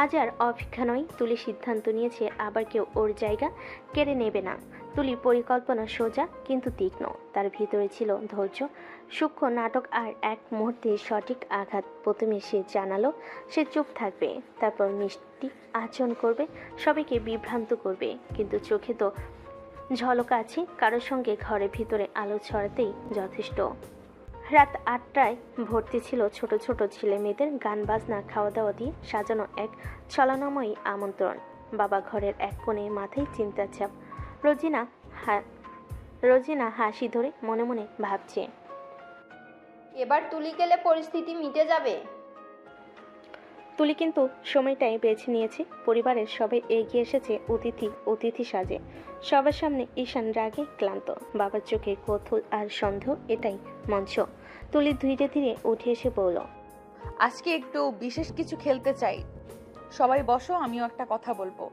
আজ আর অপেক্ষা নয়। তুলি সিদ্ধান্ত নিয়েছে আবার কেউ ওর জায়গা কেড়ে নেবে না। তুলি পরিকল্পনা সোজা কিন্তু তীক্ষ্ণ। তার ভিতরে ছিল ধৈর্য, সূক্ষ্ম নাটক আর এক মুহূর্তে সঠিক আঘাত। প্রথমে সে জানালো সে চুপ থাকবে, তারপর মিষ্টি আচরণ করবে, সবাইকে বিভ্রান্ত করবে, কিন্তু চোখে তো ঝলক আছে। কারোর সঙ্গে ঘরের ভিতরে আলো ছড়াতেই যথেষ্ট। রাত 8টায় ভর্তি ছিল ছোট ছোট ছেলে মেয়েদের গান বাজনা খাওয়া দাওয়া দিয়ে সাজানো এক ছলনাময়ী আমন্ত্রণ। বাবা ঘরের এক কোণে, মাথায় চিন্তার ছাপ। রোজিনা হাসি ধরে মনে মনে ভাবছে, এবার তুলি গেলে পরিস্থিতি মিটে যাবে। তুলি কিন্তু সময়টাই বেছে নিয়েছে। পরিবারের সবাই এগিয়ে এসেছে অতিথি সাজে। সবার সামনে ঈশান রাগে ক্লান্ত, বাবার চোখে কৌতূহল আর সন্দেহ, এটাই মঞ্চ। তুলি ধীরে ধীরে উঠে এসে বলল, আজকে একটু বিশেষ কিছু খেলতে চাই। সবাই বসো, আমিও একটা কথা বলবো।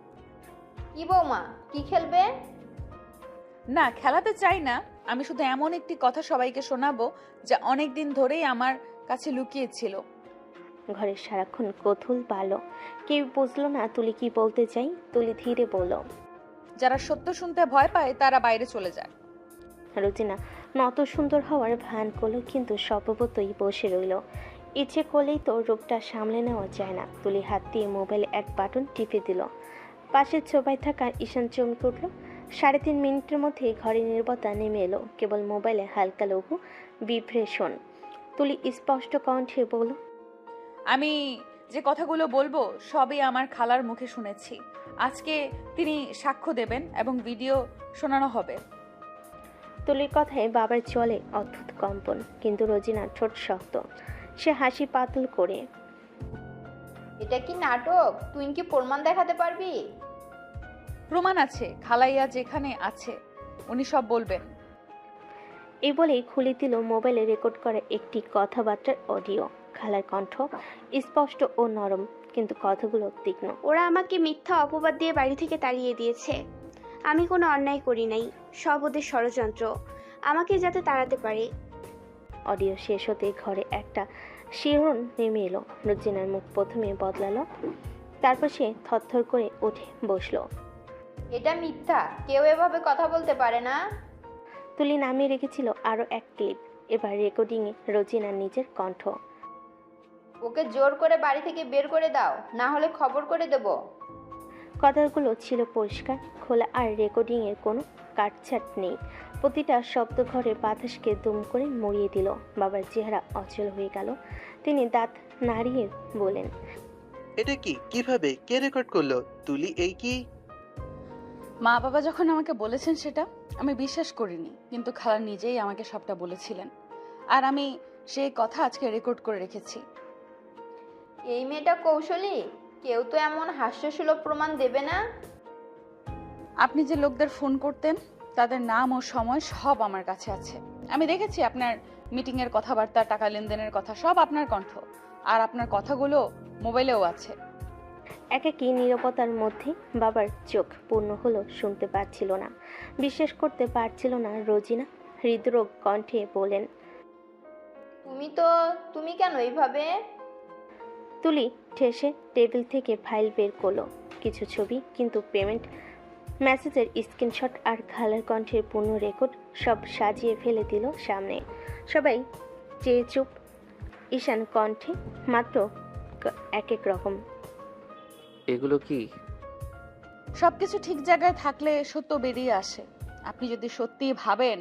কি বৌমা, কি খেলবে? না, খেলাতে চাই না, আমি শুধু এমন একটি কথা সবাইকে শোনাবো যা অনেক দিন ধরেই আমার কাছে লুকিয়ে ছিল। ঘরে সারাক্ষণ কৌতূহল বাড়ল। কেউ বুঝলো না তুলি কি বলতে চাই। তুলি ধীরে বলল, যারা সত্য শুনতে ভয় পায় তারা বাইরে চলে যায়। রোজিনা নত সুন্দর হওয়ার ভান করলো, কিন্তু স্বভাবতই বসে রইল। ইচ্ছে করলেই তো রূপটা সামলে নেওয়া যায় না। তুলি হাত দিয়ে মোবাইলে এক বাটন টিপে দিল। পাশের ছোপায় থাকা ঈশান চমকে উঠল। 3.5 মিনিটের মধ্যে ঘরে নীরবতা নেমে এলো, কেবল মোবাইলে হালকা লঘু ভিব্রেশন। তুলি স্পষ্ট কণ্ঠে বলল, আমি যে কথাগুলো বলবো সবই আমার খালার মুখে শুনেছি। আজকে তিনি সাক্ষ্য দেবেন এবং ভিডিও শোনানো হবে। তুলির কথায় বাবার চলে অদ্ভুত কম্পন, কিন্তু রোজিনার ঠোঁট শক্ত। সে হাসি পাতল করে, এটা কি নাটক? তুই কি প্রমাণ দেখাতে পারবি? প্রমাণ আছে, খালাইয়া যেখানে আছে উনি সব বলবেন। এই বলেই খুলে দিল মোবাইলে রেকর্ড করা একটি কথাবার্তার অডিও। খালার কণ্ঠ স্পষ্ট ও নরম, কিন্তু কথাগুলো তীক্ষ্ণ। ওরা আমাকে মিথ্যা অপবাদ দিয়ে বাড়ি থেকে তাড়িয়ে দিয়েছে। আমি কোনো অন্যায় করি নাই, সব ওদের ষড়যন্ত্র, আমাকে যাতে তাড়াতে পারে। অডিও শেষ হতে ঘরে একটা শিহরণ নেমে এলো। রোজিনার মুখ প্রথমে বদলালো, তারপর সে থরথর করে উঠে বসলো। এটা মিথ্যা, কেউ এভাবে কথা বলতে পারে না। তুলি নামিয়ে রেখেছিল আরো এক ক্লিপ। এবার রেকর্ডিংয়ে রোজিনার নিজের কণ্ঠ। ওকে জোর করে বাড়ি থেকে বের করে দাও, না হলে খবর করে দেব। কথাগুলো ছিল পরিষ্কার, খোলা, আর রেকর্ডিংয়ের কোনো কাটছাট নেই। প্রতিটা শব্দ ঘরে বাতাসকে দুম করে মরিয়ে দিল। বাবার চেহারা অচল হয়ে গেল। তিনি দাঁত নাড়িয়ে বলেন, এটা কি? কিভাবে? কে রেকর্ড করলো? তুলি, এই কি? মা বাবা যখন আমাকে বলেছেন সেটা আমি বিশ্বাস করিনি, কিন্তু খালা নিজেই আমাকে সবটা বলেছিলেন, আর আমি সেই কথা আজকে রেকর্ড করে রেখেছি। এই মেয়েটা কৌশলী, কেউ তো এমন হাস্যসুলভ প্রমাণ দেবে না। আপনি যে লোকদের ফোন করতেন তাদের নাম ও সময় সব আমার কাছে আছে। আমি দেখেছি আপনার মিটিং এর কথাবার্তা, টাকা লেনদেনের কথা, সব আপনার কণ্ঠ, আর আপনার কথাগুলো মোবাইলেও আছে। একাকী নীরবতার মধ্যে বাবার চোখ পূর্ণ হলো। শুনতে পাচ্ছিল না, বিশ্বাস করতে পারছিল না। রোজিনা হৃদরোগ কণ্ঠে বলেন, তুমি কেন এইভাবে? তুলি ঠেসে টেবিল থেকে ফাইল বের করলো, কিছু ছবি, কিন্তু পেমেন্ট মেসেজের স্ক্রিনশট আর খালার কণ্ঠের পূর্ণ রেকর্ড সব সাজিয়ে ফেলে দিল সামনে। সবাই চেয়ে চুপ। ঈশান কণ্ঠে মাত্র এক এক রকম। এগুলো কি? সবকিছু ঠিক জায়গায় থাকলে সত্য বেরিয়ে আসে। আপনি যদি সত্যি ভাবেন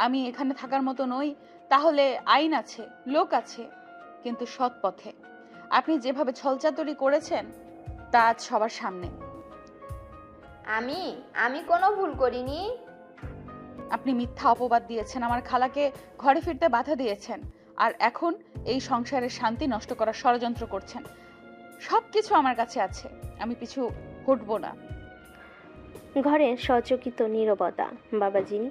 আমি এখানে থাকার মতো নই, তাহলে আইন আছে, লোক আছে, কিন্তু সৎ পথে। আপনি যেভাবে ছলচাতুরি করেছেন তা আজ সবার সামনে। আমি কোনো ভুল করিনি। আপনি মিথ্যা অপবাদ দিয়েছেন, আমার খালাকে ঘরে ফিরতে বাধা দিয়েছেন, আর এখন এই সংসারের শান্তি নষ্ট করার ষড়যন্ত্র করছেন। সবকিছু আমার কাছে আছে, আমি পিছু হটবো না। ঘরে সচকিত নীরবতা। বাবা যিনি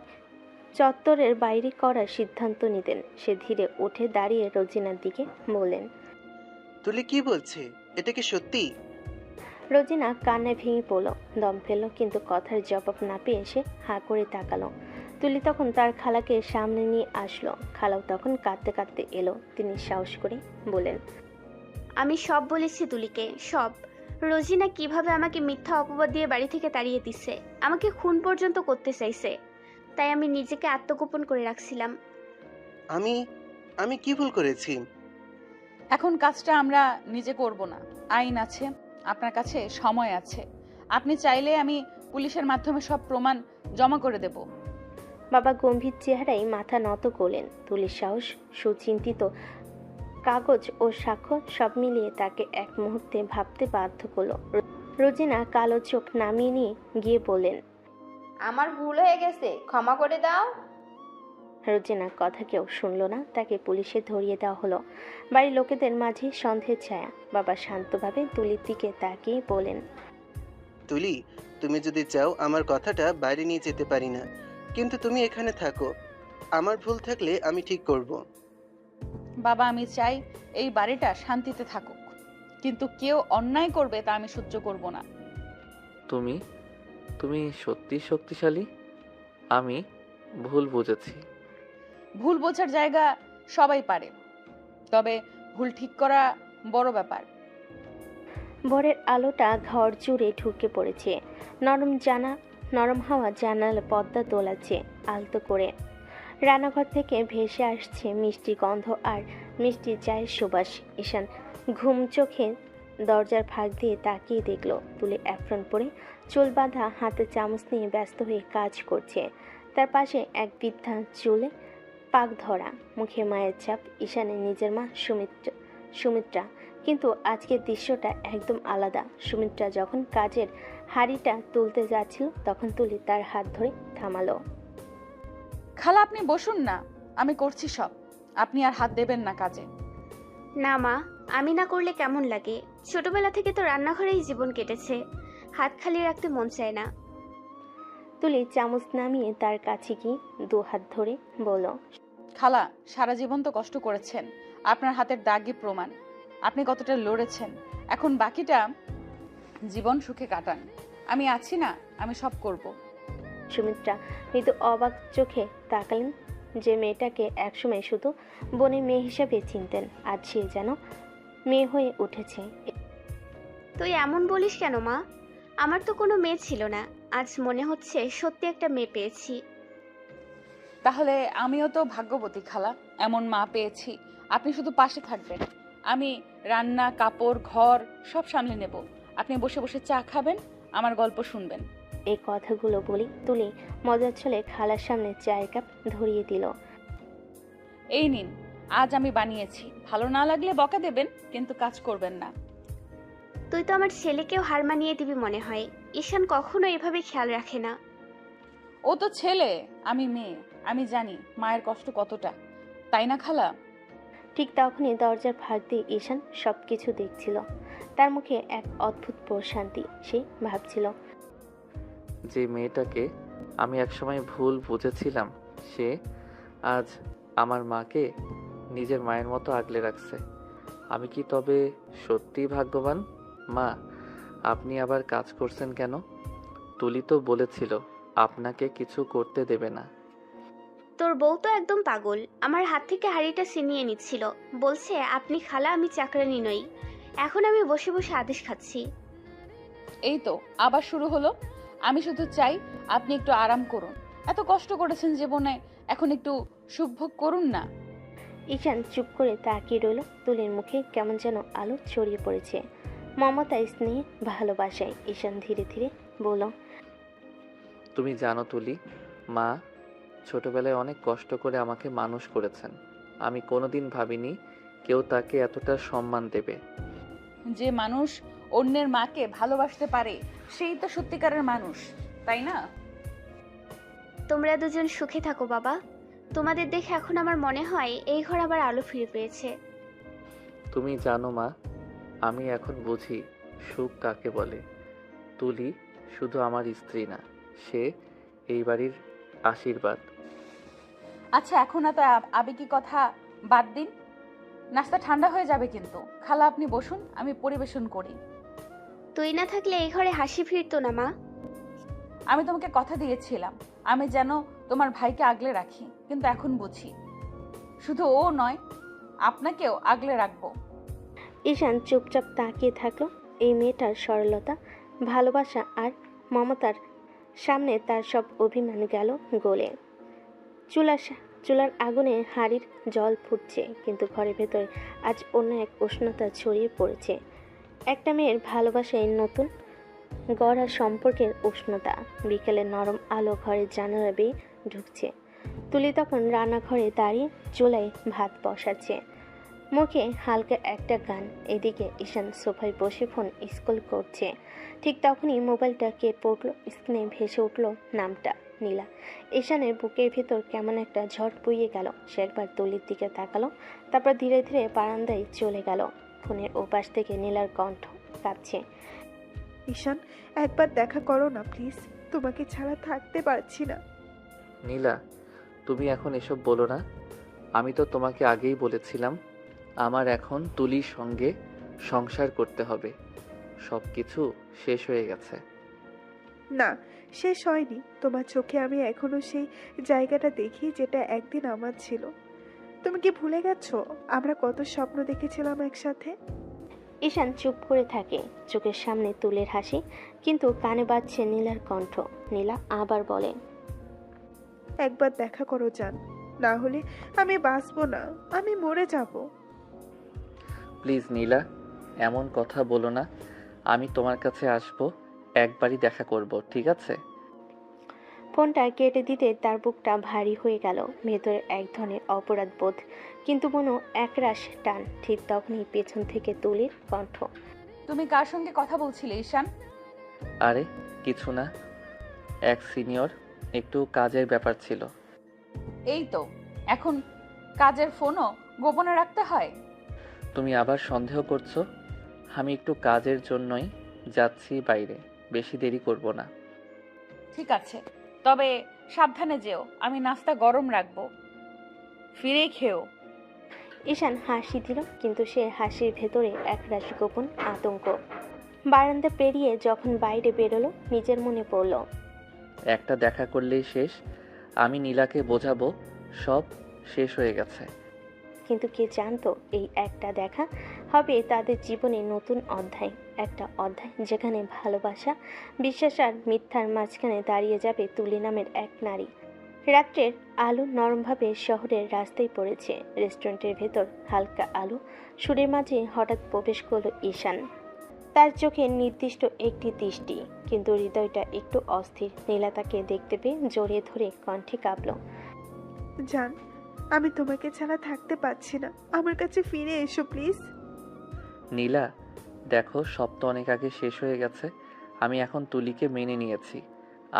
চত্বরের বাইরে করার সিদ্ধান্ত নিতেন, সে ধীরে উঠে দাঁড়িয়ে রোজিনার দিকে বললেন, তুলি কি বলছে? এটা কি সত্যি? রোজিনা কান্নায় ভেঙে পড়ল, দম ফেলল, কিন্তু কথার জবাব না পেয়ে সে হাঁ করে তাকালো। তুলি তখন তার খালাকে সামনে নিয়ে আসলো। খালাও তখন কাঁদতে কাঁদতে এলো। তিনি সাহস করে বলেন, আমি সব বলেছি তুলিকে, সব। রোজিনা কিভাবে আমাকে মিথ্যা অপবাদ দিয়ে বাড়ি থেকে তাড়িয়ে দিচ্ছে, আমাকে খুন পর্যন্ত করতে চাইছে, তাই আমি নিজেকে আত্মগোপন করে রাখছিলাম। আমি কি ভুল করেছি? এখন কাজটা আমরা নিজে করব না, আইন আছে, আপনার কাছে সময় আছে। আপনি চাইলে আমি পুলিশের মাধ্যমে সব প্রমাণ জমা করে দেব। বাবা গম্ভীর চেহারায় মাথা নত করলেন। তুলির সাহস, সুচিন্তিত কাগজ ও সাক্ষ্য সব মিলিয়ে তাকে এক মুহূর্তে ভাবতে বাধ্য করলো। রোজিনা কালো চোখ নামিয়ে নিয়ে গিয়ে বললেন, আমার ভুল হয়ে গেছে, ক্ষমা করে দাও। রোজিনার কথা কেউ শুনল না, তাকে পুলিশে ধরিয়ে দেওয়া হলো। বাড়ির লোকেদের মাঝে সন্দেহের ছায়া। বাবা শান্তভাবে তুলির দিকে তাকিয়ে বলেন, তুলি, তুমি যদি চাও আমার কথাটা বাইরে নিয়ে যেতে পারি না, কিন্তু তুমি এখানে থাকো। আমার ভুল থাকলে আমি ঠিক করব। বাবা, আমি চাই এই বাড়িটা শান্তিতে থাকুক। কিন্তু কেউ অন্যায় করবে তা আমি সহ্য করব না। তুমি তুমি সত্যি শক্তিশালী। আমি ভুল বুঝেছি। ভুল বোঝার জায়গা সবাই পারে, তবে ভুল ঠিক করা বড় ব্যাপার। ভোরের আলোটা ঘর জুড়ে ঢুকে পড়েছে। নরম হাওয়া জানালা পর্দা দোলাচ্ছে আলতো করে। রান্নাঘর থেকে ভেসে আসছে মিষ্টি গন্ধ আর মিষ্টি চায়ের সুবাস। ঈশান ঘুম চোখে দরজার ফাঁক দিয়ে তাকিয়ে দেখল তুলে অ্যাপ্রন পরে, চুল বাঁধা, হাতে চামচ নিয়ে ব্যস্ত হয়ে কাজ করছে। তার পাশে এক বৃদ্ধা, চুলে পাক ধরা, মুখে মায়ের ছাপ। ঈশানের নিজের মা সুমিত্রা, কিন্তু আজকের দৃশ্যটা একদম আলাদা। সুমিত্রা যখন কাজের হাঁড়িটা তুলতে যাচ্ছিল তখন তুলি তার হাত ধরে থামালো। খালা, আপনি বসুন না, আমি করছি সব, আপনি আর হাত দেবেন না কাজে। না মা, আমি না করলে কেমন লাগে? ছোটবেলা থেকে তো রান্নাঘরেই জীবন কেটেছে, হাত খালি রাখতে মন চায় না। তুলি চামচ নামিয়ে তার কাছে গিয়ে দু হাত ধরে বলল, খালা, সারা জীবন তো কষ্ট করেছেন, আপনার হাতের দাগই প্রমাণ আপনি কতটা লড়েছেন। এখন বাকিটা জীবন সুখে কাটান, আমি আছি না, আমি সব করব। সুমিত্রা মৃদু অবাক চোখে তাকালেন। যে মেয়েটাকে একসময় শুধু বোনের মেয়ে হিসেবে চিনতেন, আজ সে যেন মেয়ে হয়ে উঠেছে। তুই এমন বলিস কেন মা? আমার তো কোনো মেয়ে ছিল না, আজ মনে হচ্ছে সত্যি একটা মেয়ে পেয়েছি। তাহলে আমিও তো ভাগ্যবতী খালা, এমন মা পেয়েছি। আপনি শুধু পাশে থাকবেন, আমি রান্না, কাপড়, ঘর সব সামলে নেব। আপনি বসে বসে চা খাবেন, আমার গল্প শুনবেন। এই কথাগুলো বলি তুলি মজার ছলে খালার সামনে চায়ের কাপ ধরিয়ে দিল। এই নিন, আজ আমি বানিয়েছি, ভালো না লাগলে বকা দেবেন, কিন্তু কাজ করবেন না। তুই তো আমার ছেলেকেও হার মানিয়ে দিবি মনে হয়। ঈশান কখনো এভাবে খেয়াল রাখে না। ও তো ছেলে, আমি মেয়ে, আমি জানি মায়ের কষ্ট কতটা, তাই না খালা? ঠিক তখনই দরজার ফাঁক দিয়ে ঈশান সবকিছু দেখছিল। তার মুখে এক অদ্ভুত প্রশান্তি। সে ভাবছিল, যে মেয়েটাকে আমি একসময় ভুল বুঝেছিলাম, সে আজ আমার মাকে নিজের মায়ের মতো আগলে রাখছে। আমি কি তবে সত্যি ভাগ্যবান? মা, আপনি আবার কাজ করছেন কেন? তুলি তো বলেছিল আপনাকে কিছু করতে দেবে না। তোর বউ তো একদম পাগল, আমার হাত থেকে হাঁড়িটা ছিনিয়ে নিচ্ছিল, বলছে আপনি খালা, আমি চাকরানি নই। এখন আমি বসে বসে আদেশ খাচ্ছি। এই তো আবার শুরু হলো। আমি শুধু চাই আপনি একটু আরাম করুন, এত কষ্ট করেছেন জীবনে, এখন একটু সুখভোগ করুন না। ঈশান চুপ করে তাকিয়ে রইল। তুলির মুখে কেমন যেন আলো ছড়িয়ে পড়েছে, মমতা, স্নেহ, ভালোবাসায়। ঈশান ধীরে ধীরে বলল, তুমি জানো তুলি, মা ছোটবেলায় অনেক কষ্ট করে আমাকে মানুষ করেছেন। আমি কোনোদিন ভাবিনি কেউ তাকে এতটা সম্মান দেবে। যে মানুষ অন্যের মাকে ভালোবাসতে পারে সেই তো সত্যিকারের মানুষ, তাই না? তোমরা দুজন সুখে থাকো বাবা। তোমাদের দেখে এখন আমার মনে হয় এই ঘর আবার আলো ফিরে পেয়েছে। তুমি জানো মা, আমি এখন বুঝি সুখ কাকে বলে। তুলি শুধু আমার স্ত্রী না, সে এই বাড়ির আশীর্বাদ। আচ্ছা, এখন এত আবেগী কথা বাদ দিন, নাস্তা ঠান্ডা হয়ে যাবে কিন্তু। খালা, আপনি বসুন, আমি পরিবেশন করি। তুই না থাকলে এই ঘরে হাসি ফিরতো না মা। আমি তোমাকে কথা দিয়েছিলাম আমি যেন তোমার ভাইকে আগলে রাখি, কিন্তু এখন বুঝি শুধু ও নয়, আপনাকেও আগলে রাখবো। ঈশান চুপচাপ তাকিয়ে থাকলো। এই মেয়েটার সরলতা, ভালোবাসা আর মমতার সামনে তার সব অভিমান গেল গলে। চুলার আগুনে হাঁড়ির জল ফুটছে, কিন্তু ঘরের ভেতর আজ অন্য এক উষ্ণতা ছড়িয়ে পড়েছে। একটা মেয়ের ভালোবাসায় নতুন গড়া সম্পর্কের উষ্ণতা। বিকেলের নরম আলো ঘরের জানালা বেয়ে ঢুকছে। তুলি তখন রান্নাঘরে দাঁড়িয়ে চুলায় ভাত বসাচ্ছে, মুখে হালকা একটা গান। এদিকে ঈশান সোফায় বসে ফোন স্ক্রল করছে। ঠিক তখনই মোবাইলটা কে পড়লো, স্ক্রিনে ভেসে উঠলো নামটা নীলা। ঈশানের বুকের ভিতর কেমন একটা ঝড় বইয়ে গেল। সে একবার তুলির দিকে তাকালো, তারপর ধীরে ধীরে বারান্দায় চলে গেল। ফোনের ওপাশ থেকে নীলার কণ্ঠ কাঁপছে, ঈশান, একবার দেখা করো না প্লিজ, তোমাকে ছাড়া থাকতে পারছি না। নীলা, তুমি এখন এসব বলো না। আমি তো তোমাকে আগেই বলেছিলাম আমার এখন তুলির সঙ্গে সংসার করতে হবে। সব কিছু শেষ হয়ে গেছে। না, শেষ হয়নি। তোমার চোখে আমি এখনো সেই জায়গাটা দেখি যেটা একদিন আমার ছিল। তুমি কি ভুলে গেছো আমরা কত স্বপ্ন দেখেছিলাম একসাথে? ঈশান চুপ করে থাকে, চোখের সামনে তুলির হাসি, কিন্তু কানে বাজছে নীলার কণ্ঠ। নীলা আবার বলে, একবার দেখা করো জান, না হলে আমি বাঁচবো না, আমি মরে যাব। প্লিজ নীলা, এমন কথা বলো না। আমি তোমার কাছে আসবো, একবারই দেখা করব, ঠিক আছে? ফোনটা কেটে দিতে তার বুকটা ভারী হয়ে গেল, ভেতরে এক ধরনের অপরাধ বোধ, কিন্তু মনে একরাশ টান। ঠিক তখনই পেছন থেকে তুলির কণ্ঠ, তুমি কার সঙ্গে কথা বলছিলে ঈশান? আরে কিছু না, এক সিনিয়র, একটু কাজের ব্যাপার ছিল। এই তো, এখন কাজের ফোনও গোপনে রাখতে হয়? তুমি আবার সন্দেহ করছো? আমি একটু কাজের জন্যই যাচ্ছি বাইরে, বেশি দেরি করব না। ঠিক আছে, তবে সাবধানে যেও, আমি নাস্তা গরম রাখবো, ফিরে খেও। ঈশান হাসি দিল, কিন্তু সে হাসির ভেতরে একরাশ গোপন আতঙ্ক। বারান্দা পেরিয়ে যখন বাইরে বেরোলো, নিজের মনে পড়ল, একটা দেখা করলেই শেষ। আমি নীলাকে বোঝাবো সব শেষ হয়ে গেছে। কিন্তু কে জানতো এই একটা দেখা হবে তাদের জীবনে নতুন অধ্যায়, একটা অধ্যায় যেখানে ভালোবাসা, বিশ্বাস আর মিথ্যার মাঝখানে দাঁড়িয়ে যাবে তুলি নামের এক নারী। রাত্রের আলো নরমভাবে শহরের রাস্তায় পড়েছে। রেস্টুরেন্টের ভেতর হালকা আলো, সুরের মাঝে হঠাৎ প্রবেশ করলো ঈশান। তার চোখে নির্দিষ্ট একটি দৃষ্টি, কিন্তু হৃদয়টা একটু অস্থির। নীলা তাকে দেখতে পেয়ে জড়িয়ে ধরে কণ্ঠে কাঁপল, জান, আমি তোমাকে ছাড়া থাকতে পারছি না, আমার কাছে ফিরে এসো প্লিজ। নীলা, দেখো সব তো অনেক আগে শেষ হয়ে গেছে। আমি এখন তুলিকে মেনে নিয়েছি,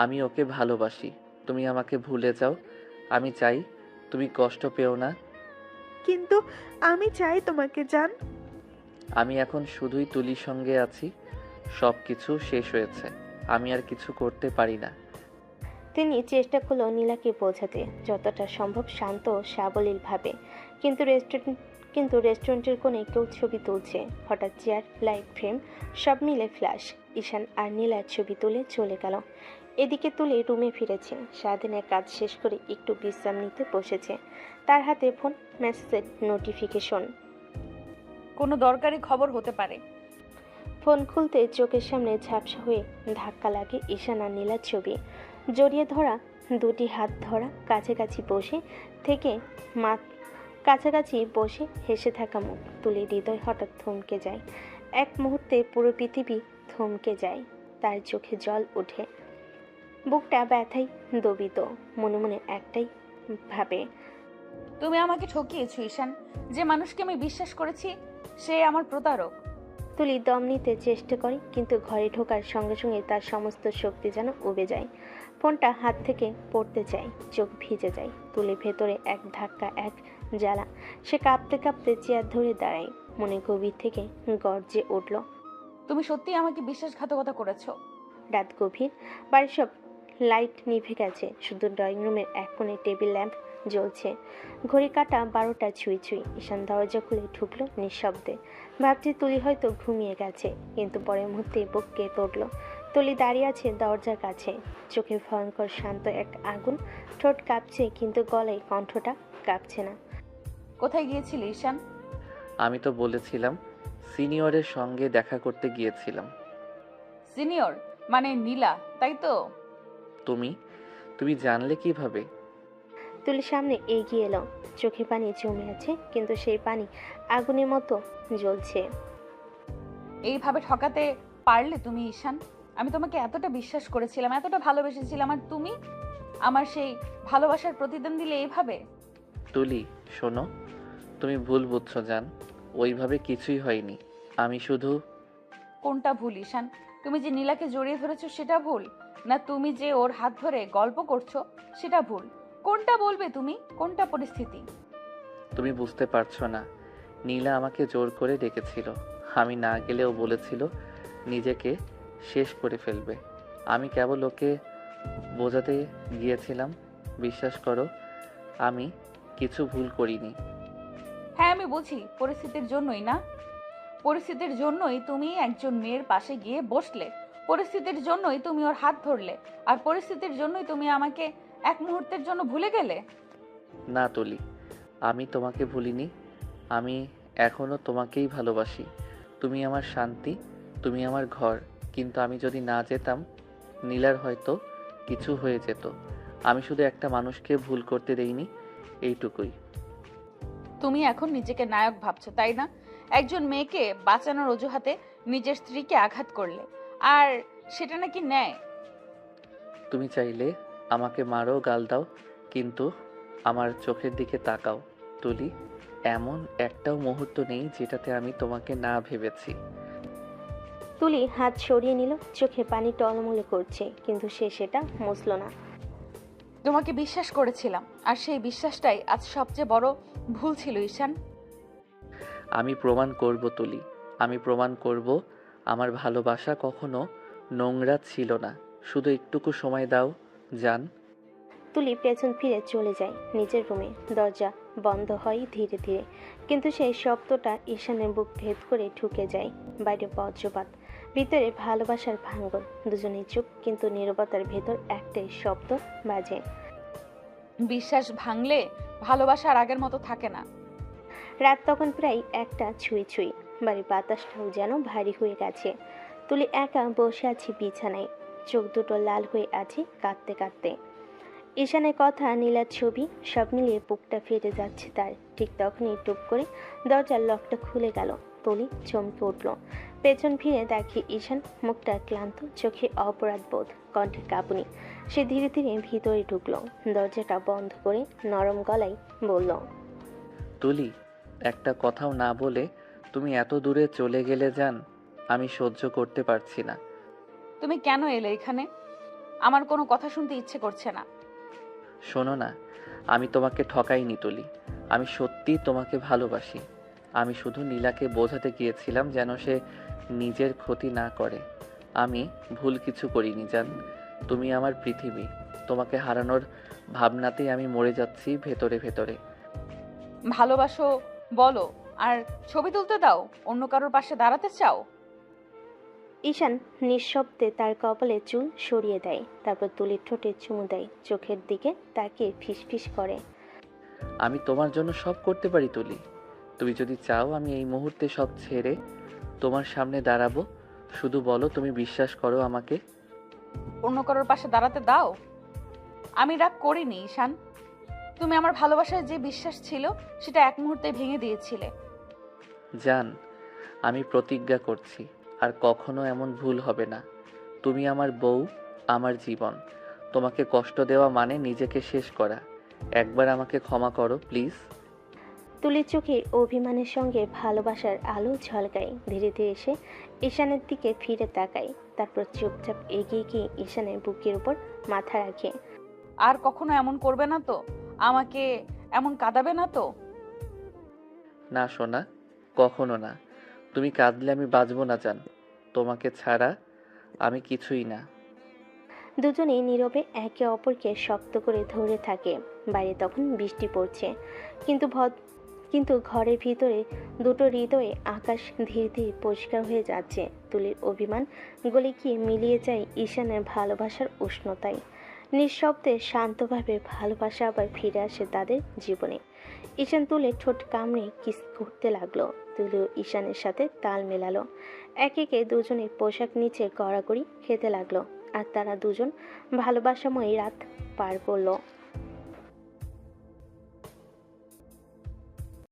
আমি ওকে ভালোবাসি। তুমি আমাকে ভুলে যাও, আমি চাই তুমি কষ্ট পেও না। কিন্তু আমি চাই তোমাকে জান। আমি এখন শুধুই তুলির সঙ্গে আছি, সব কিছু শেষ হয়েছে, আমি আর কিছু করতে পারি না। তিনি চেষ্টা করলো নীলাকে বোঝাতে, যতটা সম্ভব শান্ত সাবলীল ভাবে। কিন্তু রেস্টুরেন্টের কোণে কেউ ছবি তুলছে। হঠাৎ চেয়ার, লাইট, ফ্রেম সব মিলে ফ্ল্যাশ। ঈশান আর নীলার ছবি তুলে চলে গেল। এদিকে তুলে রুমে ফিরেছে। সারাদিনের কাজ শেষ করে একটু বিশ্রাম নিতে বসেছে। তার হাতে ফোন, মেসেজের নোটিফিকেশন। কোনো দরকারি খবর হতে পারে। ফোন খুলতে চোখের সামনে ঝাপসা হয়ে ধাক্কা লাগে ঈশান আর নীলার ছবি। জড়িয়ে ধরা দুটি হাত ধরা, কাছাকাছি বসে হেসে থাকা মুখ। তুলে হৃদয় হঠাৎ থমকে যায়। এক মুহূর্তে পুরো পৃথিবী থমকে যায়। তার চোখে জল ওঠে, বুকটা ব্যথায় দবিত। মনে মনে একটাই ভাবে, তুমি আমাকে ঠকিয়েছো ঈশান। যে মানুষকে আমি বিশ্বাস করেছি সে আমার প্রতারক। তুলি দম নিতে চেষ্টা করে, কিন্তু ঘরে ঢোকার সঙ্গে সঙ্গে তার সমস্ত শক্তি যেন উবে যায়। ফোনটা হাত থেকে পড়তে চায়, চোখ ভিজে যায়। তুলি ভেতরে এক ধাক্কা, এক জ্বালা। সে কাঁপতে কাঁপতে চেয়ার ধরে দাঁড়ায়। মনে গভীর থেকে গর্জে উঠল, তুমি সত্যি আমাকে বিশ্বাসঘাতকতা করেছো। রাত গভীর, বাড়ির সব লাইট নিভে গেছে। শুধু ড্রয়িং রুমের এক কোণে টেবিল ল্যাম্প জ্বলছে। ঘড়ি কাঁটা 12টা ছুঁই ছুঁই। ঈশান দরজা খুলে ঢুকলো নিঃশব্দে। ভাবছে তুলি হয়তো ঘুমিয়ে গেছে, কিন্তু পরের মুহূর্তে বুক কেঁপে উঠল। তুলি দাঁড়িয়ে আছে দরজার কাছে, চোখে ভয়ঙ্কর শান্ত এক আগুন। ঠোঁট কাঁপছে, কিন্তু গলায় কণ্ঠটা কাঁপছে না। কোথায় গিয়েছিলে ঈশান? আমি তো বলেছিলাম সিনিয়রের সঙ্গে দেখা করতে গিয়েছিলাম। সিনিয়র মানে নীলা, তাই তো? তুমি জানলে কিভাবে? তুলির সামনে এগিয়ে এলো। চোখে পানি জমে আছে, কিন্তু সেই পানি আগুনের মতো জ্বলছে। এইভাবে ঠকাতে পারলে তুমি ঈশান? আমি তোমাকে এতটা বিশ্বাস করেছিলাম, এতটা ভালোবেসেছিলাম, আর তুমি আমার সেই ভালোবাসার প্রতিদান দিলে এইভাবে? তুলি শোনো, তুমি ভুল বুঝছো জান, ওইভাবে কিছুই হয়নি। আমি শুধু... কোনটা ভুল ঈশান? তুমি যে নীলাকে জড়িয়ে ধরেছো সেটা ভুল, না তুমি যে ওর হাত ধরে গল্প করছো সেটা ভুল? কোনটা বলবে তুমি? কোনটা পরিস্থিতি? তুমি বুঝতে পারছো না। নীলা আমাকে জোর করে ডেকেছিল, আমি না গেলেও বলেছিল নিজেকে শেষ করে ফেলবে। আমি কেবল ওকে বোঝাতে গিয়েছিলাম। বিশ্বাস করো, আমি কিছু ভুল করিনি। হ্যাঁ আমি বুঝি, পরিস্থিতির জন্যই না? পরিস্থিতির জন্যই তুমি একজন মেয়ের পাশে গিয়ে বসলে, পরিস্থিতির জন্যই তুমি ওর হাত ধরলে, আর পরিস্থিতির জন্যই তুমি আমাকে এক মুহূর্তের জন্য ভুলে গেলে। না তুলি, আমি তোমাকে ভুলিনি। আমি এখনো তোমাকেই ভালোবাসি। তুমি আমার শান্তি, তুমি আমার ঘর। কিন্তু আমি যদি না যেতাম, নীলার হয়তো কিছু হয়ে যেত। আমি শুধু একটা মানুষকে ভুল করতে দেইনি, এইটুকুই। তুমি এখন নিজেকে নায়ক ভাবছো, তাই না? একজন মেয়েকে বাঁচানোর অজুহাতে নিজের স্ত্রীকে আঘাত করলে, আর সেটা নাকি ন্যায়? তুমি চাইলে আমাকে মারো, গাল দাও, কিন্তু আমার চোখের দিকে তাকাও তুলি। এমন একটাও মুহূর্ত নেই যেটাতে আমি তোমাকে না ভেবেছি। তুলি হাত সরিয়ে নিল, চোখে পানি টলমলে করছে, কিন্তু সে সেটা মুছল না। তোমাকে বিশ্বাস করেছিলাম, আর সেই বিশ্বাসটাই আজ সবচেয়ে বড় ভুল ছিল ঈশান। আমি প্রমাণ করব তুলি, আমি প্রমাণ করব আমার ভালোবাসা কখনো নোংরা ছিল না। শুধু একটুকু সময় দাও জান। তুলি পেছন ফিরে চলে যায় নিজের রুমে। দরজা বন্ধ হয় ধীরে ধীরে, কিন্তু সেই শব্দটা ঈশানের বুক ভেদ করে ঢুকে যায়। বাইরে বজ্রপাত, ভিতরে ভালোবাসার ভাঙন। দুজনেই চুপ, কিন্তু নীরবতার ভেতর একটাই শব্দ বাজে। বিশ্বাস ভাঙলে ভালোবাসা আর আগের মতো থাকে না। রাত তখন প্রায় একটা ছুঁই ছুঁই। বাড়ির বাতাসটাও যেন ভারী হয়ে গেছে। তুলি একা বসে আছে বিছানায়, চোখ দুটো লাল হয়ে আছে কাঁদতে কাঁদতে। ঈশানের কথা, নীলার ছবি, সব মিলিয়ে বুকটা ফেটে যাচ্ছে তার। ঠিক তখনই টুপ করে দরজার লকটা খুলে গেল। তুলি চমকে উঠল, পেছন ফিরে দেখে ঈশান, মুখটা ক্লান্ত, চোখে অপরাধ বোধ, কণ্ঠে কাঁপুনি। সে ধীরে ধীরে ভিতরে ঢুকলো, দরজাটা বন্ধ করে নরম গলায় বলল, তুলি, একটা কথাও না বলে তুমি এত দূরে চলে গেলে জান, আমি সহ্য করতে পারছি না। তুমি কেন এলে এখানে? আমার কোনো কথা শুনতে ইচ্ছে করছে না। শোনো না, আমি তোমাকে ঠকাইনি তুলি, আমি সত্যি তোমাকে ভালোবাসি। আমি শুধু নীলাকে বোঝাতে গিয়েছিলাম যেন সে নিজের ক্ষতি না করে। আমি ভুল কিছু করিনি জান। তুমি আমার পৃথিবী, তোমাকে হারানোর ভাবনাতেই আমি মরে যাচ্ছি ভেতরে ভেতরে। ভালোবাসো বলো, আর ছবি তুলতে দাও, অন্য কারোর পাশে দাঁড়াতে চাও? ঈশান নিঃশব্দে তার কপালে চুল সরিয়ে দেয়, তারপর তুলির ঠোঁটে চুমু দেয়, চোখের দিকে তাকিয়ে ফিসফিস করে, আমি তোমার জন্য সব করতে পারি তুলি। তুমি যদি চাও আমি এই মুহূর্তে সব ছেড়ে তোমার সামনে দাঁড়াবো। শুধু বলো তুমি বিশ্বাস করো আমাকে। অন্য কারোর পাশে দাঁড়াতে দাও? আমি রাগ করিনি ঈশান। তুমি আমার ভালোবাসায় যে বিশ্বাস ছিল সেটা এক মুহূর্তে ভেঙে দিয়েছিলে। জান, আমি প্রতিজ্ঞা করছি আর কখনো এমন ভুল হবে না। তুমি আমার বউ, আমার জীবন। তোমাকে কষ্ট দেওয়া মানে নিজেকে শেষ করা। একবার আমাকে ক্ষমা করো প্লিজ। তুলির চোখে অভিমানের সঙ্গে ভালোবাসার আলো ঝলকায়। ধীরে ধীরে সে ঈশানের দিকে ফিরে তাকায়, তারপর চুপচাপ এগিয়ে গিয়ে ঈশানের বুকের উপর মাথা রাখে। আর কখনো এমন করবে না তো? আমাকে এমন কাঁদাবে না তো? না সোনা, কখনো না। তুমি কাঁদলে আমি বাঁচবো না জান। তোমাকে ছাড়া আমি কিছুই না। দুজনেই নীরবে একে অপরকে শক্ত করে ধরে থাকে। বাইরে তখন বৃষ্টি পড়ছে, কিন্তু ঘরের ভিতরে দুটো হৃদয়ে আকাশ ধীরে ধীরে পরিষ্কার হয়ে যাচ্ছে। তুলির অভিমান গলে গিয়ে মিলিয়ে যায় ঈশানের ভালোবাসার উষ্ণতায়। নিঃশব্দে শান্তভাবে ভালোবাসা আবার ফিরে আসে তাদের জীবনে। ঈশান তুলে ঠোঁট কামড়ে কিস করতে লাগলো। তুলিও ঈশানের সাথে তাল মেলালো। একে একে দুজনের পোশাক নিচে গড়াগড়ি খেতে লাগলো, আর তারা দুজন ভালোবাসাময়ী রাত পার করলো।